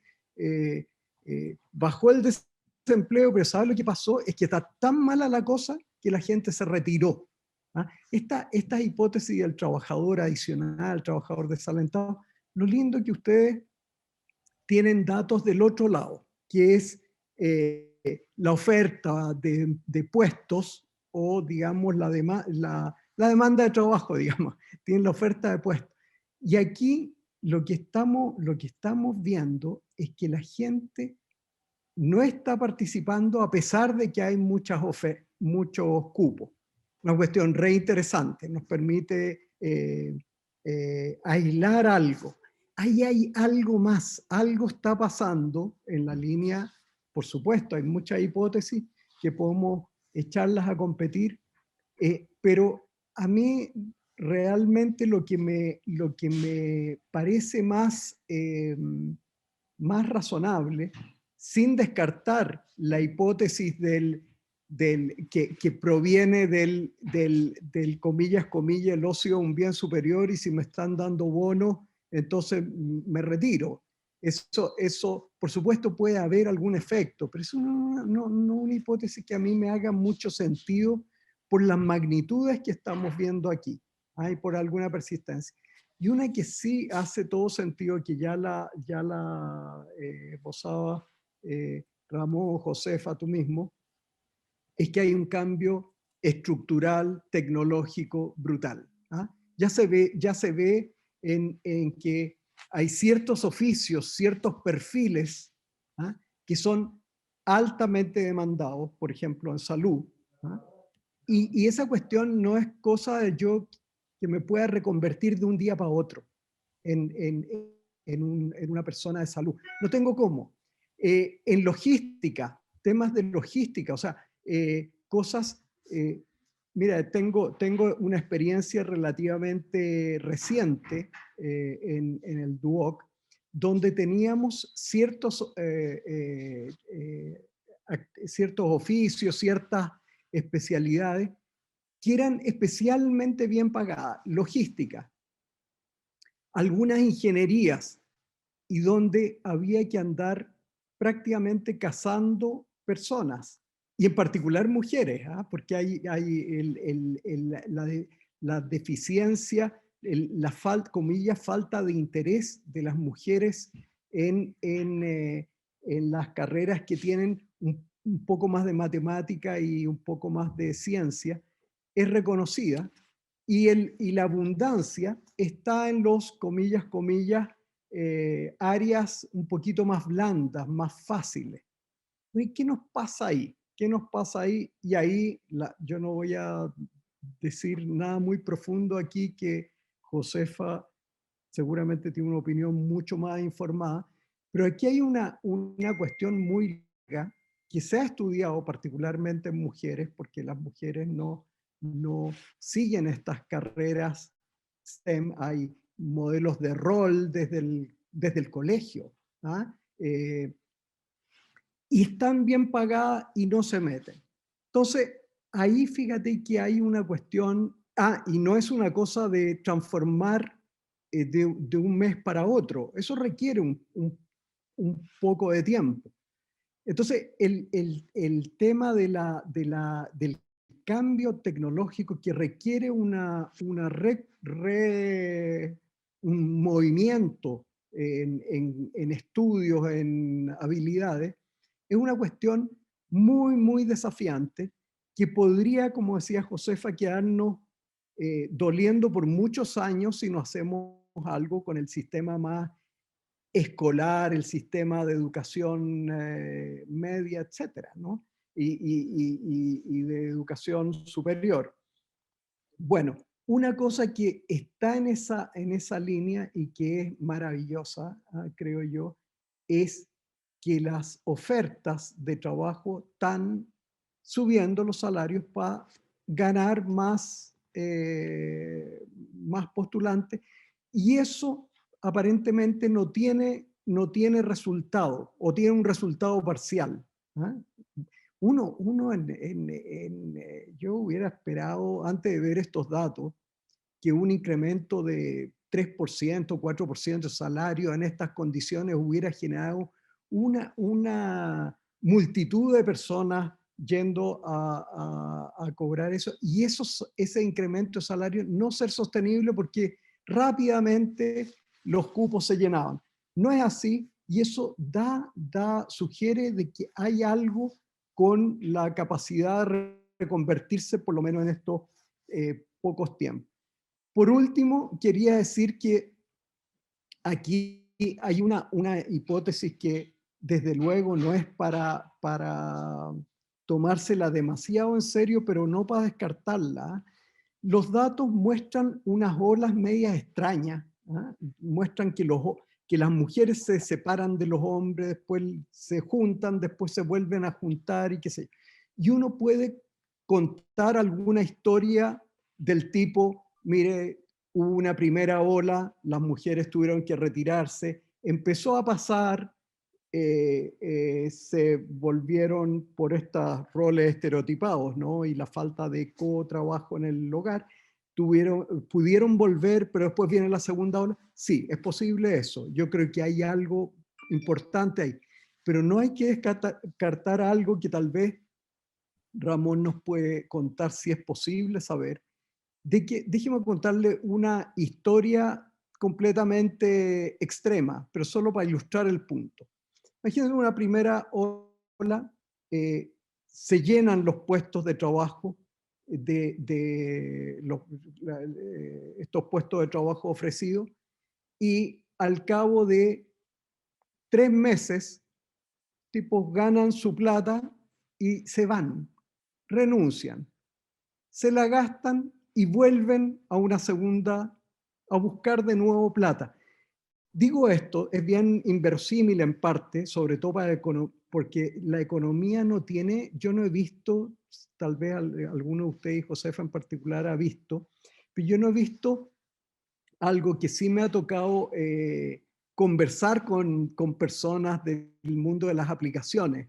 bajó el desempleo, pero ¿sabe lo que pasó? Es que está tan mala la cosa que la gente se retiró. ¿Ah? Esta hipótesis del trabajador adicional, trabajador desalentado, lo lindo es que ustedes tienen datos del otro lado, que es la oferta de puestos o, digamos, la demanda de trabajo, digamos. Tienen la oferta de puestos. Y aquí lo que estamos viendo es que la gente no está participando a pesar de que hay muchos cupos. Una cuestión re interesante, nos permite aislar algo. Ahí hay algo más, algo está pasando en la línea, por supuesto, hay muchas hipótesis que podemos echarlas a competir, pero a mí realmente lo que me parece más razonable, sin descartar la hipótesis que proviene del comillas, el ocio es un bien superior y si me están dando bonos, entonces me retiro. Eso, por supuesto, puede haber algún efecto, pero eso no una hipótesis que a mí me haga mucho sentido por las magnitudes que estamos viendo aquí, y por alguna persistencia. Y una que sí hace todo sentido, que ya la esbozaba Ramón, Josefa, tú mismo, es que hay un cambio estructural, tecnológico, brutal. Ya se ve en que hay ciertos oficios, ciertos perfiles que son altamente demandados, por ejemplo, en salud. Y esa cuestión no es cosa de yo que me pueda reconvertir de un día para otro en una persona de salud. No tengo cómo. En logística, temas de logística, o sea, cosas... mira, tengo una experiencia relativamente reciente en el DUOC, donde teníamos ciertos oficios, ciertas especialidades que eran especialmente bien pagadas, logística, algunas ingenierías, y donde había que andar prácticamente cazando personas, y en particular mujeres, porque hay la deficiencia, falta de interés de las mujeres en las carreras que tienen un poco más de matemática y un poco más de ciencia, es reconocida, y la abundancia está en los, comillas, áreas un poquito más blandas, más fáciles. ¿Qué nos pasa ahí? ¿Qué nos pasa ahí? Y ahí yo no voy a decir nada muy profundo aquí, que Josefa seguramente tiene una opinión mucho más informada, pero aquí hay una cuestión muy larga que se ha estudiado particularmente en mujeres, porque las mujeres no siguen estas carreras STEM, hay modelos de rol desde el colegio, y están bien pagadas y no se meten. Entonces, ahí fíjate que hay una cuestión, y no es una cosa de transformar de un mes para otro, eso requiere un poco de tiempo. Entonces, el tema del cambio tecnológico que requiere un movimiento en estudios, en habilidades, es una cuestión muy, muy desafiante que podría, como decía Josefa, quedarnos doliendo por muchos años si no hacemos algo con el sistema más escolar, el sistema de educación media, etcétera, ¿no? Y de educación superior. Bueno, una cosa que está en esa línea y que es maravillosa, creo yo, es que las ofertas de trabajo están subiendo los salarios para ganar más postulantes, y eso aparentemente no tiene resultado, o tiene un resultado parcial. yo hubiera esperado, antes de ver estos datos, que un incremento de 3%, 4% de salario en estas condiciones hubiera generado una multitud de personas yendo a cobrar eso, y ese incremento de salario no ser sostenible porque rápidamente los cupos se llenaban. No es así, y eso sugiere de que hay algo con la capacidad de reconvertirse, por lo menos en estos pocos tiempos. Por último, quería decir que aquí hay una hipótesis que desde luego no es para tomársela demasiado en serio, pero no para descartarla. Los datos muestran unas olas medias extrañas, ¿ah? Muestran que las mujeres se separan de los hombres, después se juntan, después se vuelven a juntar y qué sé yo. Y uno puede contar alguna historia del tipo, mire, hubo una primera ola, las mujeres tuvieron que retirarse, empezó a pasar, se volvieron por estos roles estereotipados, ¿no? Y la falta de co-trabajo en el hogar, pudieron volver, pero después viene la segunda ola. Sí, es posible eso. Yo creo que hay algo importante ahí, pero no hay que descartar algo que tal vez Ramón nos puede contar si es posible saber, de que, déjeme contarle una historia completamente extrema, pero solo para ilustrar el punto. Imagínense una primera ola, se llenan los puestos de trabajo estos puestos de trabajo ofrecidos, y al cabo de 3 meses, tipos ganan su plata y se van, renuncian, se la gastan y vuelven a una segunda a buscar de nuevo plata. Digo esto, es bien inverosímil en parte, sobre todo porque la economía no tiene, yo no he visto, tal vez alguno de ustedes, Josefa en particular, ha visto, pero yo no he visto algo que sí me ha tocado conversar con personas del mundo de las aplicaciones,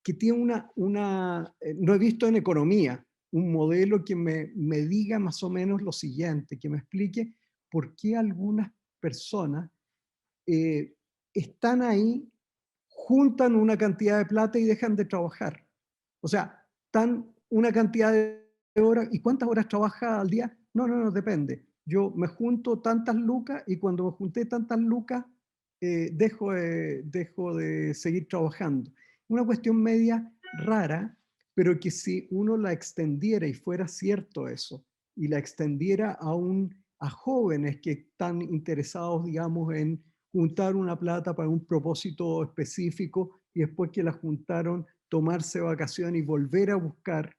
que tiene no he visto en economía, un modelo que me diga más o menos lo siguiente, que me explique por qué algunas personas están ahí, juntan una cantidad de plata y dejan de trabajar. O sea, están una cantidad de horas, ¿y cuántas horas trabaja al día? No, depende. Yo me junto tantas lucas y cuando me junté tantas lucas, dejo de seguir trabajando. Una cuestión media rara, pero que si uno la extendiera y fuera cierto eso, y la extendiera a jóvenes que están interesados, digamos, en juntar una plata para un propósito específico y después que la juntaron, tomarse vacaciones y volver a buscar,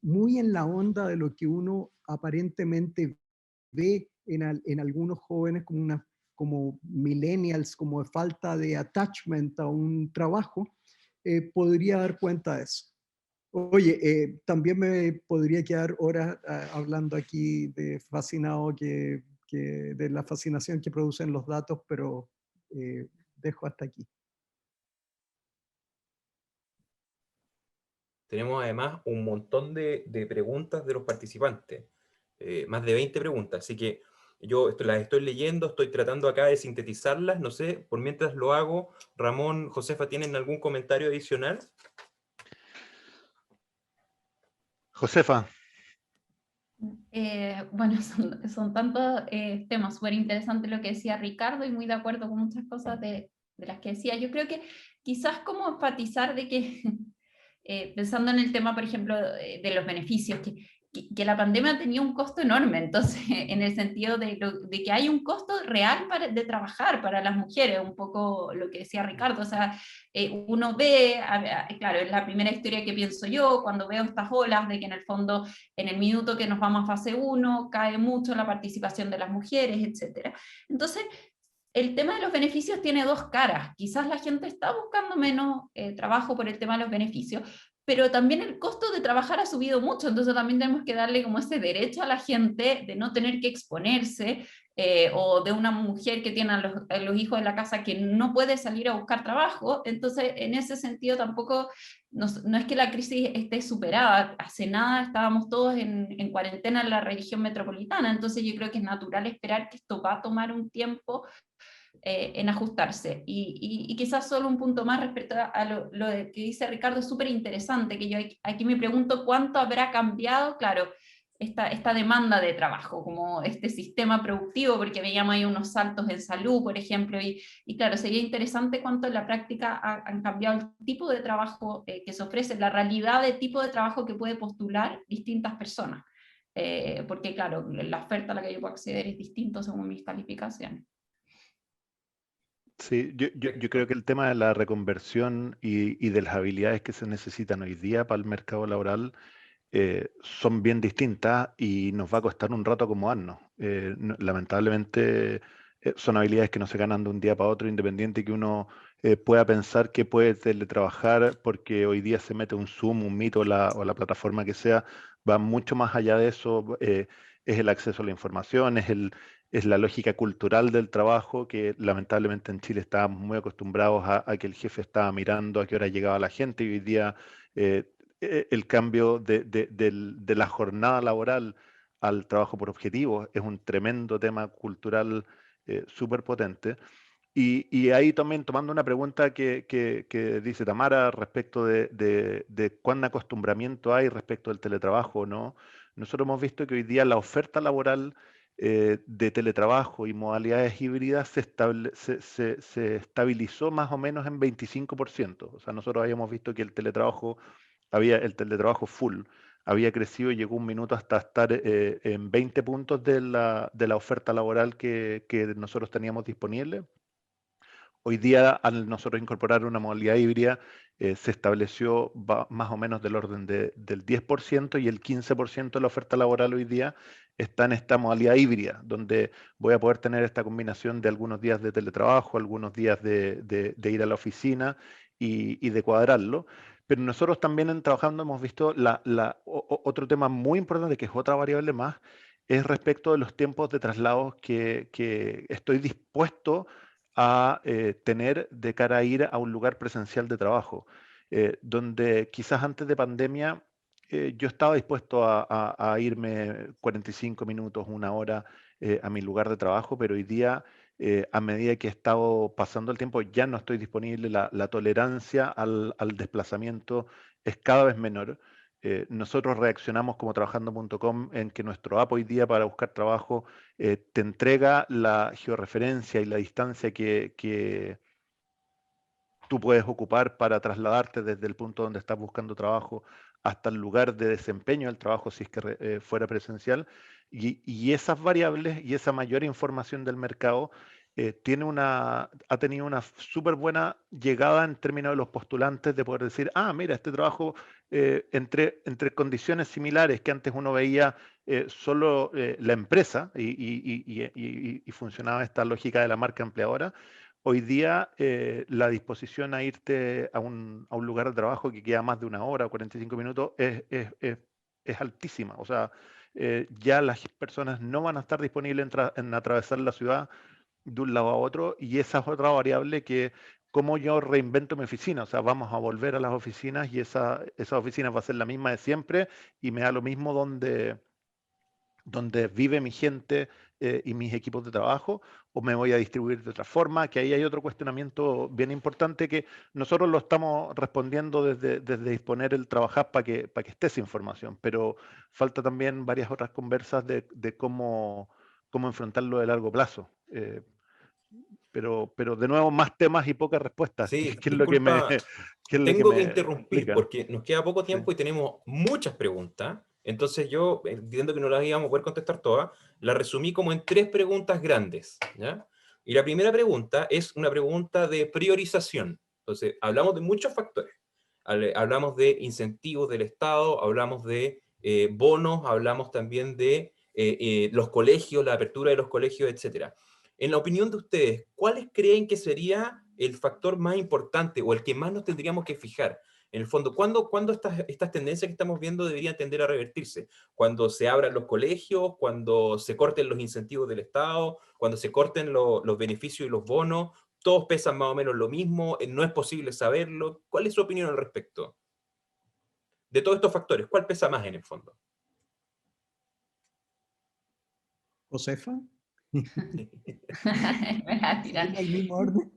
muy en la onda de lo que uno aparentemente ve en algunos jóvenes como millennials, como de falta de attachment a un trabajo, podría dar cuenta de eso. Oye, también me podría quedar horas hablando aquí de fascinado de la fascinación que producen los datos, pero dejo hasta aquí. Tenemos además un montón de preguntas de los participantes, más de 20 preguntas, así que yo las estoy leyendo, estoy tratando acá de sintetizarlas, no sé, por mientras lo hago, Ramón, Josefa, ¿tienen algún comentario adicional? Josefa. Bueno, son tantos temas súper interesantes lo que decía Ricardo y muy de acuerdo con muchas cosas de las que decía. Yo creo que quizás como enfatizar de que, pensando en el tema, por ejemplo, de los beneficios, que la pandemia tenía un costo enorme, entonces, en el sentido de que hay un costo real de trabajar para las mujeres, un poco lo que decía Ricardo, o sea, uno ve, claro, es la primera historia que pienso yo, cuando veo estas olas de que en el fondo, en el minuto que nos vamos a fase 1, cae mucho la participación de las mujeres, etc. Entonces, el tema de los beneficios tiene dos caras. Quizás la gente está buscando menos trabajo por el tema de los beneficios, pero también el costo de trabajar ha subido mucho, entonces también tenemos que darle como ese derecho a la gente de no tener que exponerse, o de una mujer que tiene a los hijos en la casa que no puede salir a buscar trabajo. Entonces en ese sentido tampoco, no es que la crisis esté superada, hace nada estábamos todos en cuarentena en la región metropolitana, entonces yo creo que es natural esperar que esto va a tomar un tiempo en ajustarse. Y quizás solo un punto más respecto a lo que dice Ricardo, es súper interesante, que yo aquí me pregunto cuánto habrá cambiado, claro, esta demanda de trabajo, como este sistema productivo, porque veíamos ahí unos saltos en salud, por ejemplo, y claro, sería interesante cuánto en la práctica han cambiado el tipo de trabajo que se ofrece, la realidad de tipo de trabajo que puede postular distintas personas. Porque claro, la oferta a la que yo puedo acceder es distinta según mis calificaciones. Sí, yo creo que el tema de la reconversión y de las habilidades que se necesitan hoy día para el mercado laboral son bien distintas y nos va a costar un rato acomodarnos. Lamentablemente son habilidades que no se ganan de un día para otro, independiente que uno pueda pensar que puede teletrabajar porque hoy día se mete un Zoom, un Meet o la plataforma que sea, va mucho más allá de eso. Es el acceso a la información, es la lógica cultural del trabajo, que lamentablemente en Chile estábamos muy acostumbrados a que el jefe estaba mirando a qué hora llegaba la gente, y hoy día el cambio de la jornada laboral al trabajo por objetivos es un tremendo tema cultural súper potente. Y ahí también tomando una pregunta que dice Tamara respecto de cuán acostumbramiento hay respecto del teletrabajo o no, nosotros hemos visto que hoy día la oferta laboral de teletrabajo y modalidades híbridas se estabilizó más o menos en 25%. O sea, nosotros habíamos visto que el teletrabajo full había crecido y llegó un minuto hasta estar en 20 puntos de la oferta laboral que nosotros teníamos disponible. Hoy día, al nosotros incorporar una modalidad híbrida, se estableció más o menos del orden del 10%, y el 15% de la oferta laboral hoy día está en esta modalidad híbrida, donde voy a poder tener esta combinación de algunos días de teletrabajo, algunos días de ir a la oficina y de cuadrarlo. Pero nosotros también trabajando hemos visto otro tema muy importante, que es otra variable más, es respecto de los tiempos de traslados que estoy dispuesto a tener de cara a ir a un lugar presencial de trabajo, donde quizás antes de pandemia yo estaba dispuesto a irme 45 minutos, una hora a mi lugar de trabajo, pero hoy día, a medida que he estado pasando el tiempo, ya no estoy disponible, la tolerancia al desplazamiento es cada vez menor. Nosotros reaccionamos como trabajando.com en que nuestro app hoy día para buscar trabajo te entrega la georreferencia y la distancia que tú puedes ocupar para trasladarte desde el punto donde estás buscando trabajo hasta el lugar de desempeño del trabajo, si es que fuera presencial. Y esas variables y esa mayor información del mercado ha tenido una súper buena llegada en términos de los postulantes, de poder decir, mira, este trabajo entre condiciones similares que antes uno veía solo la empresa y funcionaba esta lógica de la marca empleadora. Hoy día la disposición a irte a un lugar de trabajo que queda más de una hora o 45 minutos es altísima. O sea, ya las personas no van a estar disponibles en atravesar la ciudad de un lado a otro, y esa es otra variable que, cómo yo reinvento mi oficina. O sea, vamos a volver a las oficinas y esa oficina va a ser la misma de siempre, y me da lo mismo donde vive mi gente y mis equipos de trabajo, o me voy a distribuir de otra forma, que ahí hay otro cuestionamiento bien importante que nosotros lo estamos respondiendo desde disponer el trabajar para que esté esa información, pero falta también varias otras conversas de cómo enfrentarlo de largo plazo. Pero de nuevo, más temas y pocas respuestas. Sí, ¿Qué es lo que disculpa, me interrumpir explica? porque nos queda poco tiempo Sí. y tenemos muchas preguntas. Entonces yo, entiendo que no las íbamos a poder contestar todas, las resumí como en 3 preguntas grandes, ¿ya? Y la primera pregunta es una pregunta de priorización. Entonces, hablamos de muchos factores. Hablamos de incentivos del Estado, hablamos de bonos, hablamos también de los colegios, la apertura de los colegios, etcétera. En la opinión de ustedes, ¿cuáles creen que sería el factor más importante o el que más nos tendríamos que fijar? En el fondo, ¿cuándo estas tendencias que estamos viendo deberían tender a revertirse? ¿Cuando se abran los colegios? ¿Cuando se corten los incentivos del Estado? ¿Cuando se corten los beneficios y los bonos? ¿Todos pesan más o menos lo mismo? ¿No es posible saberlo? ¿Cuál es su opinión al respecto? De todos estos factores, ¿cuál pesa más en el fondo? ¿Josefa? Me vas a tirar. ¿Seguimos el mismo orden?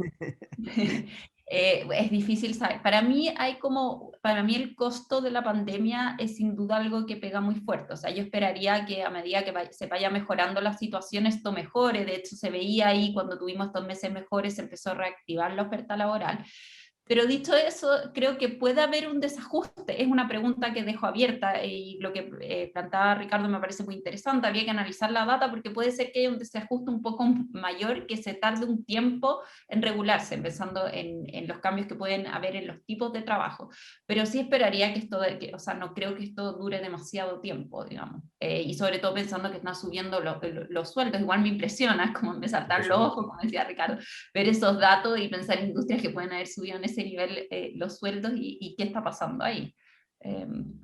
Es difícil saber. Para mí el costo de la pandemia es sin duda algo que pega muy fuerte. O sea, yo esperaría que a medida que se vaya mejorando la situación, esto mejore. De hecho, se veía ahí cuando tuvimos 2 meses mejores, se empezó a reactivar la oferta laboral. Pero dicho eso, creo que puede haber un desajuste. Es una pregunta que dejo abierta y lo que planteaba Ricardo me parece muy interesante. Habría que analizar la data porque puede ser que haya un desajuste un poco mayor, que se tarde un tiempo en regularse, pensando en los cambios que pueden haber en los tipos de trabajo. Pero sí esperaría que o sea, no creo que esto dure demasiado tiempo, digamos. Y sobre todo pensando que están subiendo los sueldos. Igual me impresiona, como me saltan los ojos, como decía Ricardo, ver esos datos y pensar en industrias que pueden haber subido en ese nivel los sueldos y qué está pasando ahí.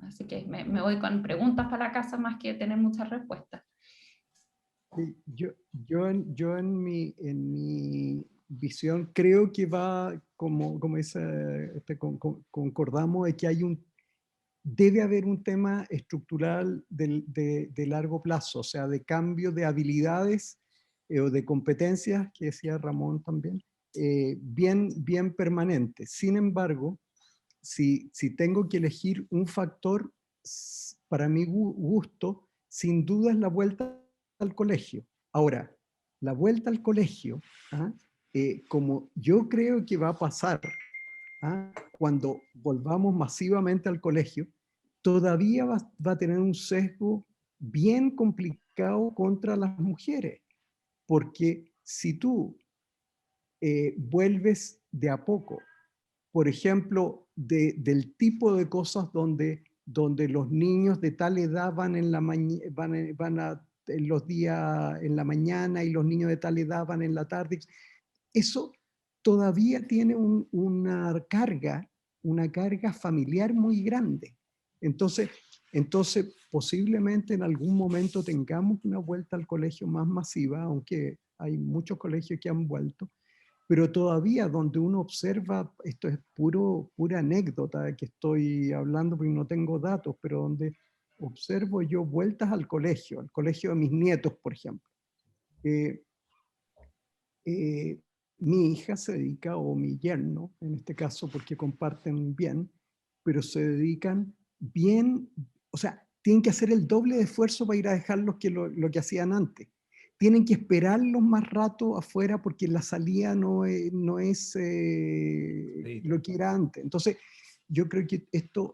Así que me voy con preguntas para la casa más que tener muchas respuestas. Sí, yo en mi visión creo que va, como dice, concordamos, de que debe haber un tema estructural de largo plazo, o sea, de cambio de habilidades o de competencias, que decía Ramón también, bien permanente. Sin embargo, si tengo que elegir un factor, para mi gusto, sin duda es la vuelta al colegio. Ahora, la vuelta al colegio, ¿ah? Como yo creo que va a pasar, ¿ah? Cuando volvamos masivamente al colegio, todavía va a tener un sesgo bien complicado contra las mujeres, porque si tú vuelves de a poco, por ejemplo, del tipo de cosas donde los niños de tal edad van en en los días en la mañana y los niños de tal edad van en la tarde, eso todavía tiene una carga familiar muy grande. Entonces, posiblemente en algún momento tengamos una vuelta al colegio más masiva, aunque hay muchos colegios que han vuelto, pero todavía donde uno observa, esto es pura anécdota que estoy hablando porque no tengo datos, pero donde observo yo vueltas al colegio de mis nietos, por ejemplo. Mi hija se dedica, o mi yerno, en este caso porque comparten bien, pero se dedican bien, o sea, tienen que hacer el doble de esfuerzo para ir a dejarlos que lo que hacían antes. Tienen que esperarlos más rato afuera porque la salida no es lo que era antes. Entonces, yo creo que esto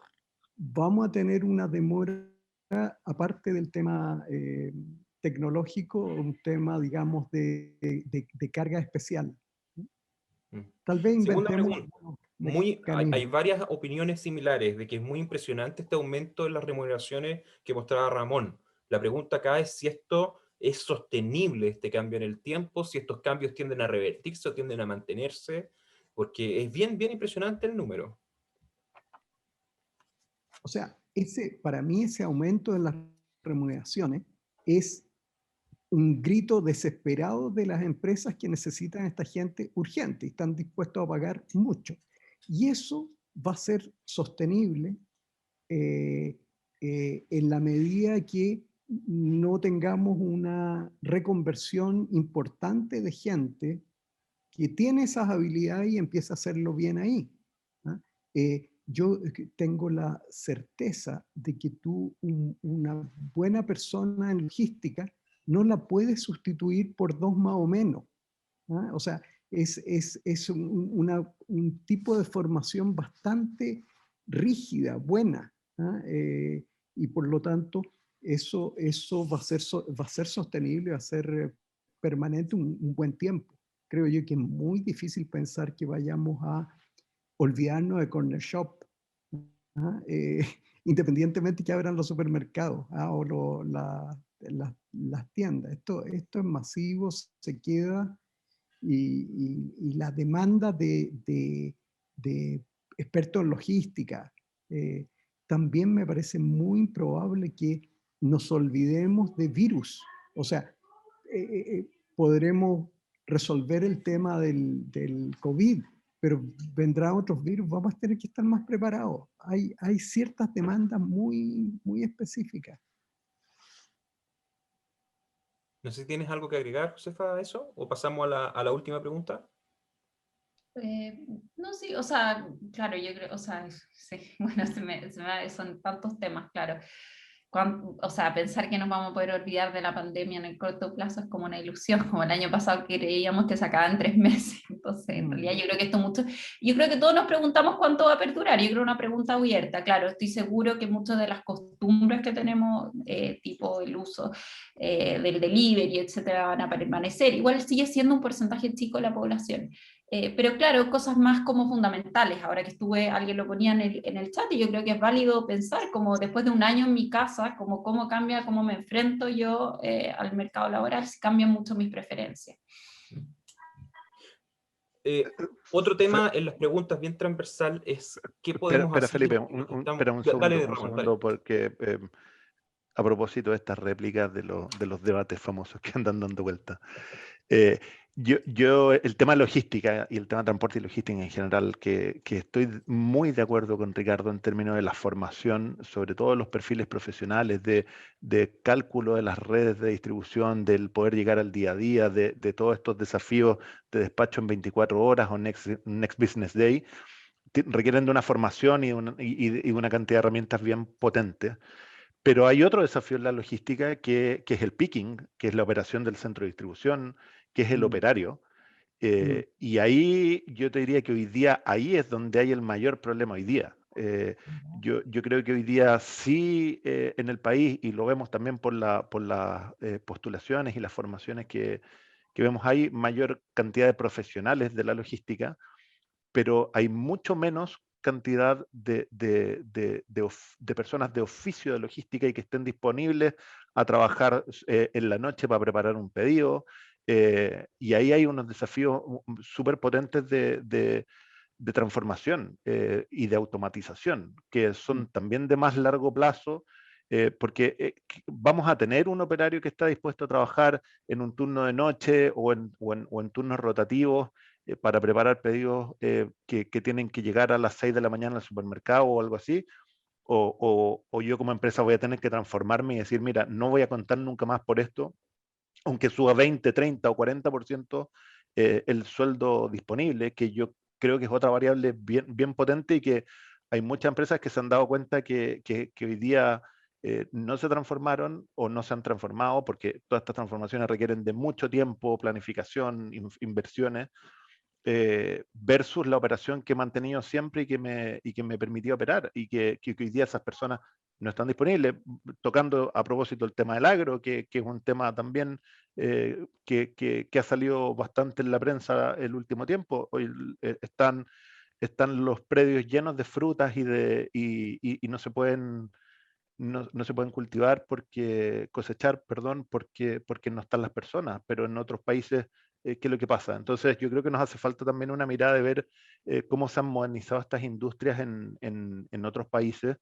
vamos a tener una demora, aparte del tema tecnológico, un tema, digamos, de carga especial. Tal vez Segunda inventemos pregunta. Hay varias opiniones similares de que es muy impresionante este aumento en las remuneraciones que mostraba Ramón. La pregunta acá es si esto es sostenible, este cambio en el tiempo, si estos cambios tienden a revertirse o tienden a mantenerse, porque es bien impresionante el número. O sea, para mí ese aumento en las remuneraciones es un grito desesperado de las empresas que necesitan a esta gente urgente y están dispuestos a pagar mucho. Y eso va a ser sostenible en la medida que no tengamos una reconversión importante de gente que tiene esas habilidades y empieza a hacerlo bien ahí. ¿Ah? Yo tengo la certeza de que tú, una buena persona en logística, no la puedes sustituir por dos más o menos. ¿Ah? O sea, es un tipo de formación bastante rígida, buena. ¿Ah? Y por lo tanto, eso va a ser sostenible, va a ser permanente un buen tiempo. Creo yo que es muy difícil pensar que vayamos a olvidarnos de corner shop, ¿ah? Independientemente que abran los supermercados, ¿ah? O las tiendas. Esto es masivo, se queda y la demanda de expertos en logística. También me parece muy improbable que nos olvidemos de virus. O sea, podremos resolver el tema del COVID, pero vendrán otros virus, vamos a tener que estar más preparados. Hay ciertas demandas muy específicas. No sé si tienes algo que agregar, Josefa, a eso, o pasamos a la última pregunta. No, sí, o sea, claro, yo creo, o sea, sí, bueno, son tantos temas, claro. O sea, pensar que nos vamos a poder olvidar de la pandemia en el corto plazo es como una ilusión, como el año pasado que creíamos que se acababa en 3 meses. Entonces, en realidad yo creo que esto mucho, yo creo que todos nos preguntamos cuánto va a perdurar, yo creo una pregunta abierta, claro, estoy seguro que muchas de las costumbres que tenemos, tipo el uso del delivery, etcétera, van a permanecer. Igual sigue siendo un porcentaje chico de la población. Pero claro, cosas más como fundamentales. Ahora que alguien lo ponía en el chat, y yo creo que es válido pensar, como después de un año en mi casa, como cómo cambia, cómo me enfrento yo al mercado laboral, si cambian mucho mis preferencias. Otro tema en las preguntas bien transversal es ¿qué podemos Espera, hacer? Felipe, Estamos... un Dale, segundo, Ramón, dale. porque a propósito de estas réplicas de los debates famosos que andan dando vuelta. El tema logística y el tema transporte y logística en general, que estoy muy de acuerdo con Ricardo en términos de la formación, sobre todo los perfiles profesionales, de cálculo de las redes de distribución, del poder llegar al día a día, de todos estos desafíos de despacho en 24 horas o next business day, requieren de una formación y una cantidad de herramientas bien potentes. Pero hay otro desafío en la logística que es el picking, que es la operación del centro de distribución, que es el operario. Y ahí yo te diría que hoy día, ahí es donde hay el mayor problema hoy día. Yo creo que hoy día sí en el país, y lo vemos también por las postulaciones y las formaciones que vemos, hay mayor cantidad de profesionales de la logística, pero hay mucho menos cantidad de personas de oficio de logística y que estén disponibles a trabajar en la noche para preparar un pedido. Y ahí hay unos desafíos súper potentes de transformación y de automatización, que son también de más largo plazo, porque vamos a tener un operario que está dispuesto a trabajar en un turno de noche o en turnos rotativos para preparar pedidos que tienen que llegar a las 6 de la mañana al supermercado o algo así, o yo como empresa voy a tener que transformarme y decir, mira, no voy a contar nunca más por esto, aunque suba 20, 30 o 40% el sueldo disponible, que yo creo que es otra variable bien potente y que hay muchas empresas que se han dado cuenta que hoy día no se transformaron o no se han transformado porque todas estas transformaciones requieren de mucho tiempo, planificación, inversiones, versus la operación que he mantenido siempre y que me permitió operar y que hoy día esas personas no están disponibles. Tocando a propósito el tema del agro, que es un tema también que ha salido bastante en la prensa el último tiempo. Hoy están los predios llenos de frutas y no se pueden no se pueden cultivar cosechar, perdón, porque no están las personas, pero en otros países, ¿qué es lo que pasa? Entonces, yo creo que nos hace falta también una mirada de ver cómo se han modernizado estas industrias en otros países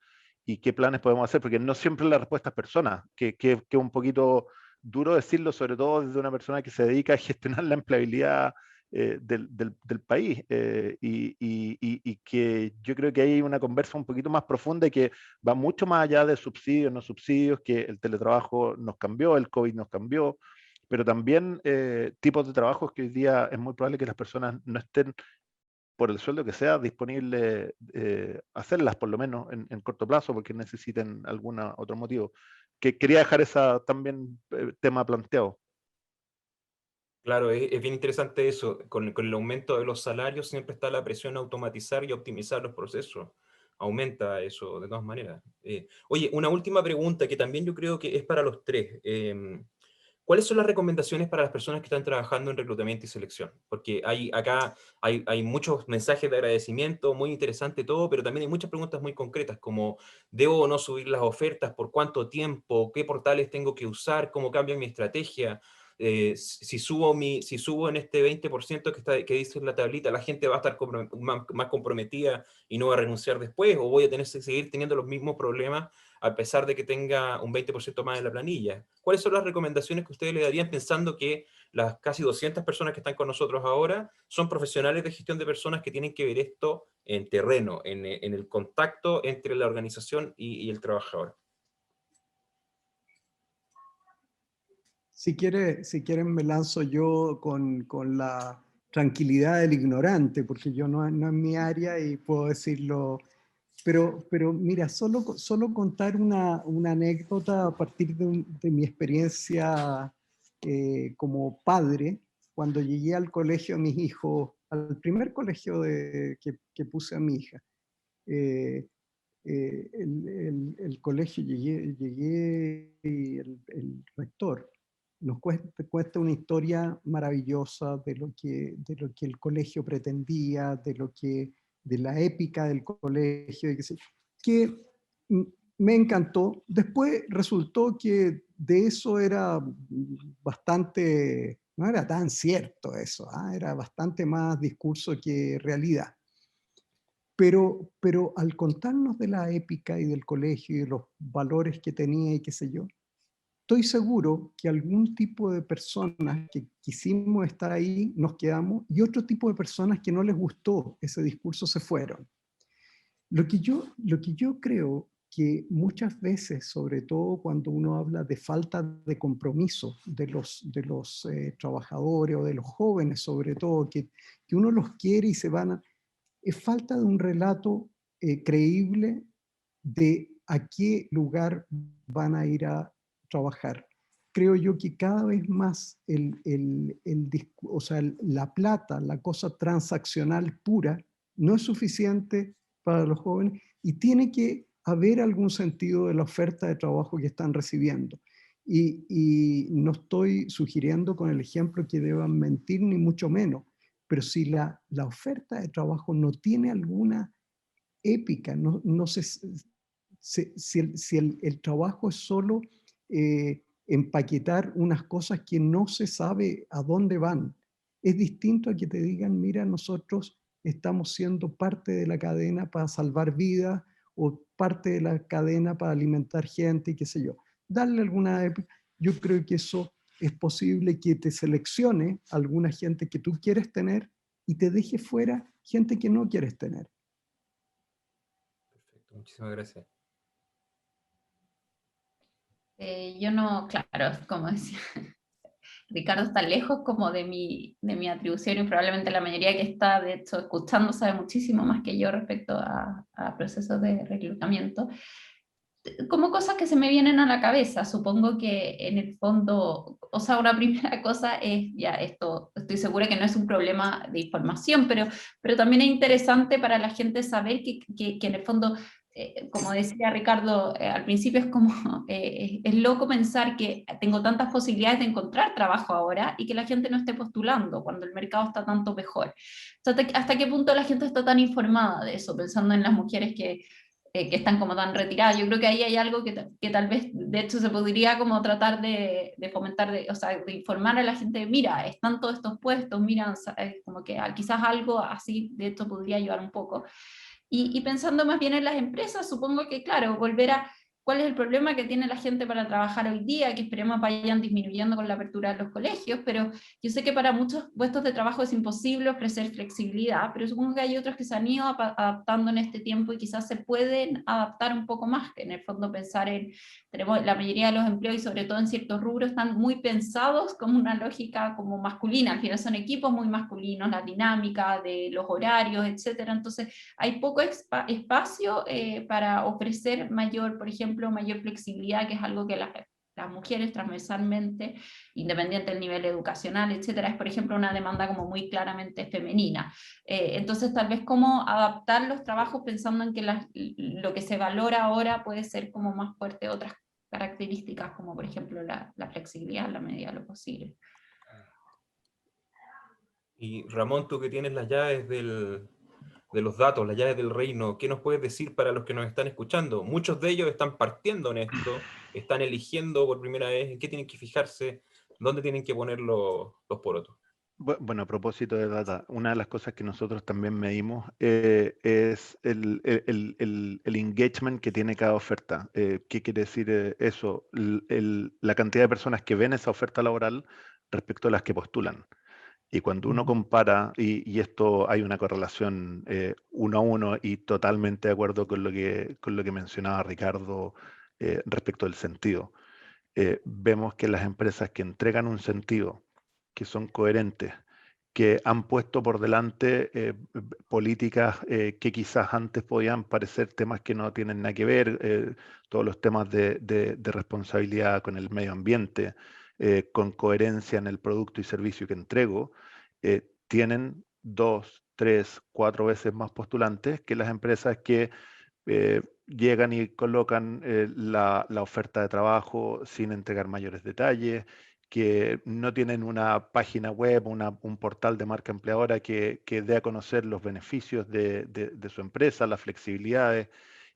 y qué planes podemos hacer, porque no siempre la respuesta es personas, que es un poquito duro decirlo, sobre todo desde una persona que se dedica a gestionar la empleabilidad del país y que yo creo que hay una conversa un poquito más profunda y que va mucho más allá de subsidios, no subsidios, que el teletrabajo nos cambió, el COVID nos cambió, pero también tipos de trabajos que hoy día es muy probable que las personas no estén, por el sueldo que sea, disponibles hacerlas por lo menos en corto plazo porque necesiten algún otro motivo. Que quería dejar esa también tema planteado. Claro, es bien interesante eso. Con el aumento de los salarios siempre está la presión a automatizar y optimizar los procesos. Aumenta eso de todas maneras. Oye, una última pregunta que también yo creo que es para los tres. ¿Cuáles son las recomendaciones para las personas que están trabajando en reclutamiento y selección? Porque acá hay muchos mensajes de agradecimiento, muy interesante todo, pero también hay muchas preguntas muy concretas, como ¿debo o no subir las ofertas? ¿Por cuánto tiempo? ¿Qué portales tengo que usar? ¿Cómo cambia mi estrategia? si subo en este 20% que dice en la tablita, la gente va a estar más comprometida y no va a renunciar después, o voy a tener que seguir teniendo los mismos problemas a pesar de que tenga un 20% más en la planilla. ¿Cuáles son las recomendaciones que ustedes le darían pensando que las casi 200 personas que están con nosotros ahora son profesionales de gestión de personas que tienen que ver esto en terreno, en el contacto entre la organización y el trabajador? Si quieren me lanzo yo con la tranquilidad del ignorante, porque yo no es mi área y puedo decirlo. Pero mira, solo contar una anécdota a partir de mi experiencia como padre, cuando llegué al colegio de mis hijos, al primer colegio que puse a mi hija. El colegio, llegué y el rector nos cuesta una historia maravillosa de lo que el colegio pretendía, de la épica del colegio, que me encantó. Después resultó que de eso era bastante, no era tan cierto eso, era bastante más discurso que realidad. Pero al contarnos de la épica y del colegio y de los valores que tenía y qué sé yo, estoy seguro que algún tipo de personas que quisimos estar ahí nos quedamos y otro tipo de personas que no les gustó ese discurso se fueron. Lo que yo creo que muchas veces, sobre todo cuando uno habla de falta de compromiso de los trabajadores o de los jóvenes sobre todo, que uno los quiere y se van a... Es falta de un relato creíble de a qué lugar van a ir a trabajar. Creo yo que cada vez más o sea, la plata, la cosa transaccional pura, no es suficiente para los jóvenes y tiene que haber algún sentido de la oferta de trabajo que están recibiendo. Y no estoy sugiriendo con el ejemplo que deban mentir, ni mucho menos, pero si la oferta de trabajo no tiene alguna épica, no sé si el trabajo es solo empaquetar unas cosas que no se sabe a dónde van. Es distinto a que te digan, mira, nosotros estamos siendo parte de la cadena para salvar vidas o parte de la cadena para alimentar gente y qué sé yo. Darle alguna épica. Yo creo que eso es posible que te seleccione alguna gente que tú quieres tener y te deje fuera gente que no quieres tener. Perfecto, muchísimas gracias. Yo no, claro, como decía, Ricardo está lejos como de mi atribución y probablemente la mayoría que está, de hecho, escuchando sabe muchísimo más que yo respecto a procesos de reclutamiento. Como cosas que se me vienen a la cabeza, supongo que en el fondo, o sea, una primera cosa es, ya esto, estoy segura que no es un problema de información, pero también es interesante para la gente saber que en el fondo, como decía Ricardo al principio, es como, es loco pensar que tengo tantas posibilidades de encontrar trabajo ahora y que la gente no esté postulando cuando el mercado está tanto mejor. ¿Hasta qué punto la gente está tan informada de eso? Pensando en las mujeres que están como tan retiradas. Yo creo que ahí hay algo que tal vez, de hecho, se podría como tratar de fomentar, o sea, de informar a la gente, mira, están todos estos puestos, mira, como que quizás algo así, de esto podría ayudar un poco. Y pensando más bien en las empresas, supongo que, claro, volver a cuál es el problema que tiene la gente para trabajar hoy día, que esperemos vayan disminuyendo con la apertura de los colegios, pero yo sé que para muchos puestos de trabajo es imposible ofrecer flexibilidad, pero supongo que hay otros que se han ido adaptando en este tiempo y quizás se pueden adaptar un poco más, que en el fondo pensar en, tenemos la mayoría de los empleos y sobre todo en ciertos rubros están muy pensados como una lógica como masculina, al final son equipos muy masculinos, la dinámica de los horarios, etcétera, entonces hay poco espacio para ofrecer mayor, por ejemplo, mayor flexibilidad, que es algo que las mujeres transversalmente, independiente del nivel educacional, etcétera, es por ejemplo una demanda como muy claramente femenina. Entonces tal vez cómo adaptar los trabajos pensando en que lo que se valora ahora puede ser como más fuerte otras características, como por ejemplo la flexibilidad en la medida de lo posible. Y Ramón, tú que tienes las llaves de los datos, las llaves del reino, ¿qué nos puedes decir para los que nos están escuchando? Muchos de ellos están partiendo en esto, están eligiendo por primera vez en qué tienen que fijarse. ¿Dónde tienen que poner los porotos? Bueno, a propósito de data, una de las cosas que nosotros también medimos es el engagement que tiene cada oferta. ¿Qué quiere decir eso? La cantidad de personas que ven esa oferta laboral respecto a las que postulan. Y cuando uno compara, y esto hay una correlación uno a uno y totalmente de acuerdo con lo que mencionaba Ricardo respecto del sentido, vemos que las empresas que entregan un sentido, que son coherentes, que han puesto por delante políticas que quizás antes podían parecer temas que no tienen nada que ver, todos los temas de responsabilidad con el medio ambiente, con coherencia en el producto y servicio que entrego, tienen 2, 3, 4 veces más postulantes que las empresas que llegan y colocan la oferta de trabajo sin entregar mayores detalles, que no tienen una página web, un portal de marca empleadora que dé a conocer los beneficios de su empresa, las flexibilidades,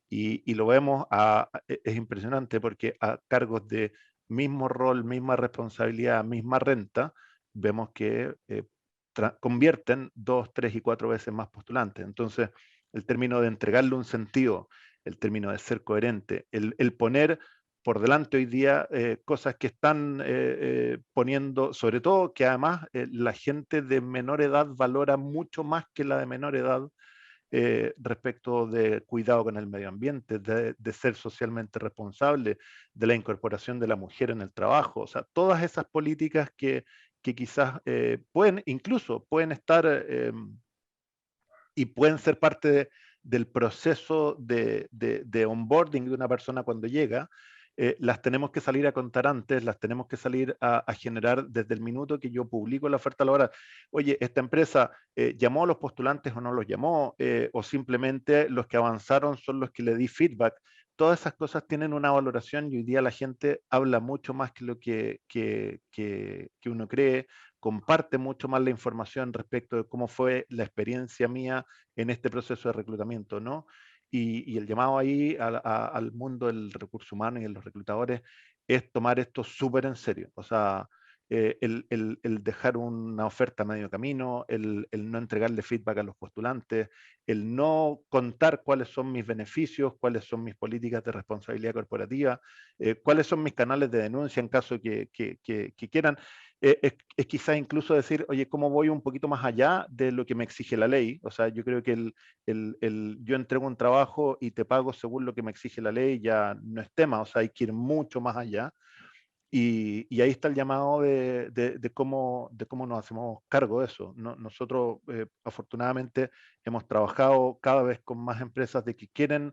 y lo vemos, es impresionante porque a cargos de mismo rol, misma responsabilidad, misma renta, vemos que convierten 2, 3 y 4 veces más postulantes. Entonces, el término de entregarle un sentido, el término de ser coherente, el poner por delante hoy día cosas que están poniendo, sobre todo que además la gente de menor edad valora mucho más que la de menor edad respecto de cuidado con el medio ambiente, de ser socialmente responsable, de la incorporación de la mujer en el trabajo, o sea, todas esas políticas que quizás incluso pueden estar y pueden ser parte del proceso de onboarding de una persona cuando llega, las tenemos que salir a contar antes, las tenemos que salir a generar desde el minuto que yo publico la oferta laboral. Oye, esta empresa llamó a los postulantes o no los llamó, o simplemente los que avanzaron son los que le di feedback. Todas esas cosas tienen una valoración y hoy día la gente habla mucho más que lo que uno cree, comparte mucho más la información respecto de cómo fue la experiencia mía en este proceso de reclutamiento, ¿no? Y el llamado ahí al mundo del recurso humano y de los reclutadores es tomar esto súper en serio. O sea, el dejar una oferta a medio camino, el no entregarle feedback a los postulantes, el no contar cuáles son mis beneficios, cuáles son mis políticas de responsabilidad corporativa, cuáles son mis canales de denuncia en caso que quieran. Es quizás incluso decir, oye, ¿cómo voy un poquito más allá de lo que me exige la ley? O sea, yo creo que yo entrego un trabajo y te pago según lo que me exige la ley, ya no es tema, o sea, hay que ir mucho más allá. Y ahí está el llamado de cómo nos hacemos cargo de eso. Nosotros, afortunadamente, hemos trabajado cada vez con más empresas de que quieren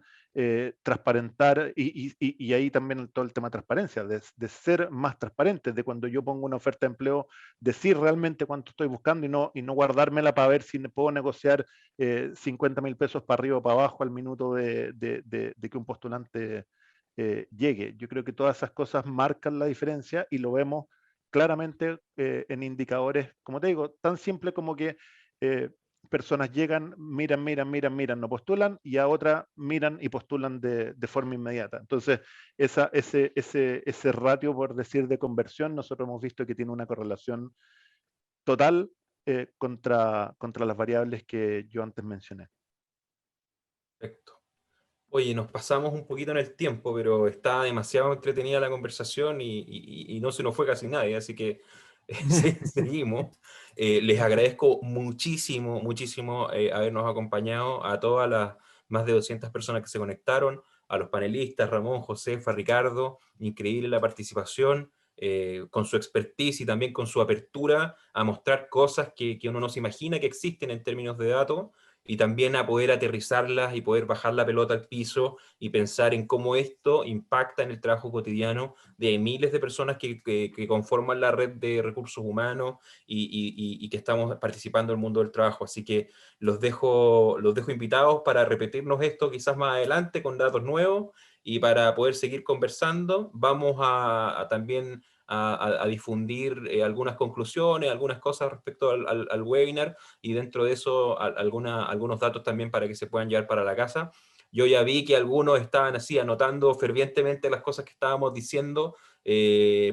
transparentar, y ahí también todo el tema de transparencia, de ser más transparentes, de cuando yo pongo una oferta de empleo, decir realmente cuánto estoy buscando y no guardármela para ver si puedo negociar 50.000 pesos para arriba o para abajo al minuto de que un postulante llegue. Yo creo que todas esas cosas marcan la diferencia y lo vemos claramente en indicadores, como te digo, tan simple como que personas llegan, miran, no postulan, y a otra miran y postulan de forma inmediata. Entonces, ese ratio, por decir, de conversión, nosotros hemos visto que tiene una correlación total contra las variables que yo antes mencioné. Perfecto. Oye, nos pasamos un poquito en el tiempo, pero está demasiado entretenida la conversación y no se nos fue casi nadie, así que seguimos. Les agradezco muchísimo, muchísimo habernos acompañado, a todas las más de 200 personas que se conectaron, a los panelistas, Ramón, Josefa, Ricardo, increíble la participación, con su expertise y también con su apertura a mostrar cosas que uno no se imagina que existen en términos de datos, y también a poder aterrizarlas y poder bajar la pelota al piso y pensar en cómo esto impacta en el trabajo cotidiano de miles de personas que conforman la red de recursos humanos y que estamos participando en el mundo del trabajo. Así que los dejo invitados para repetirnos esto quizás más adelante con datos nuevos y para poder seguir conversando. Vamos a también a difundir algunas conclusiones, algunas cosas respecto al webinar, y dentro de eso algunos datos también para que se puedan llevar para la casa. Yo ya vi que algunos estaban así anotando fervientemente las cosas que estábamos diciendo,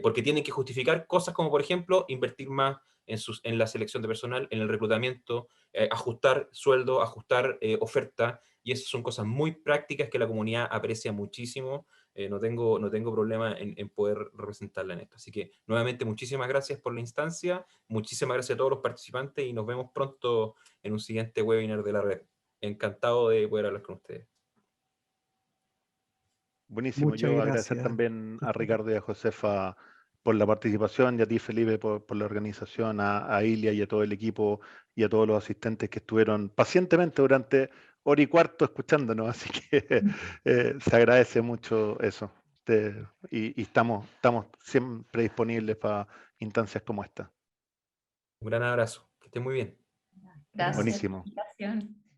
porque tienen que justificar cosas como, por ejemplo, invertir más en la selección de personal, en el reclutamiento, ajustar sueldo, ajustar oferta, y esas son cosas muy prácticas que la comunidad aprecia muchísimo. No tengo problema en poder representarla en esto. Así que, nuevamente, muchísimas gracias por la instancia, muchísimas gracias a todos los participantes y nos vemos pronto en un siguiente webinar de la red. Encantado de poder hablar con ustedes. Buenísimo, Muchas yo agradecer gracias. también a Ricardo y a Josefa por la participación, y a ti, Felipe, por la organización, a Ilia y a todo el equipo y a todos los asistentes que estuvieron pacientemente durante hora y cuarto escuchándonos, así que se agradece mucho eso. Y estamos siempre disponibles para instancias como esta. Un gran abrazo, que estén muy bien. Gracias por la Buenísimo. invitación.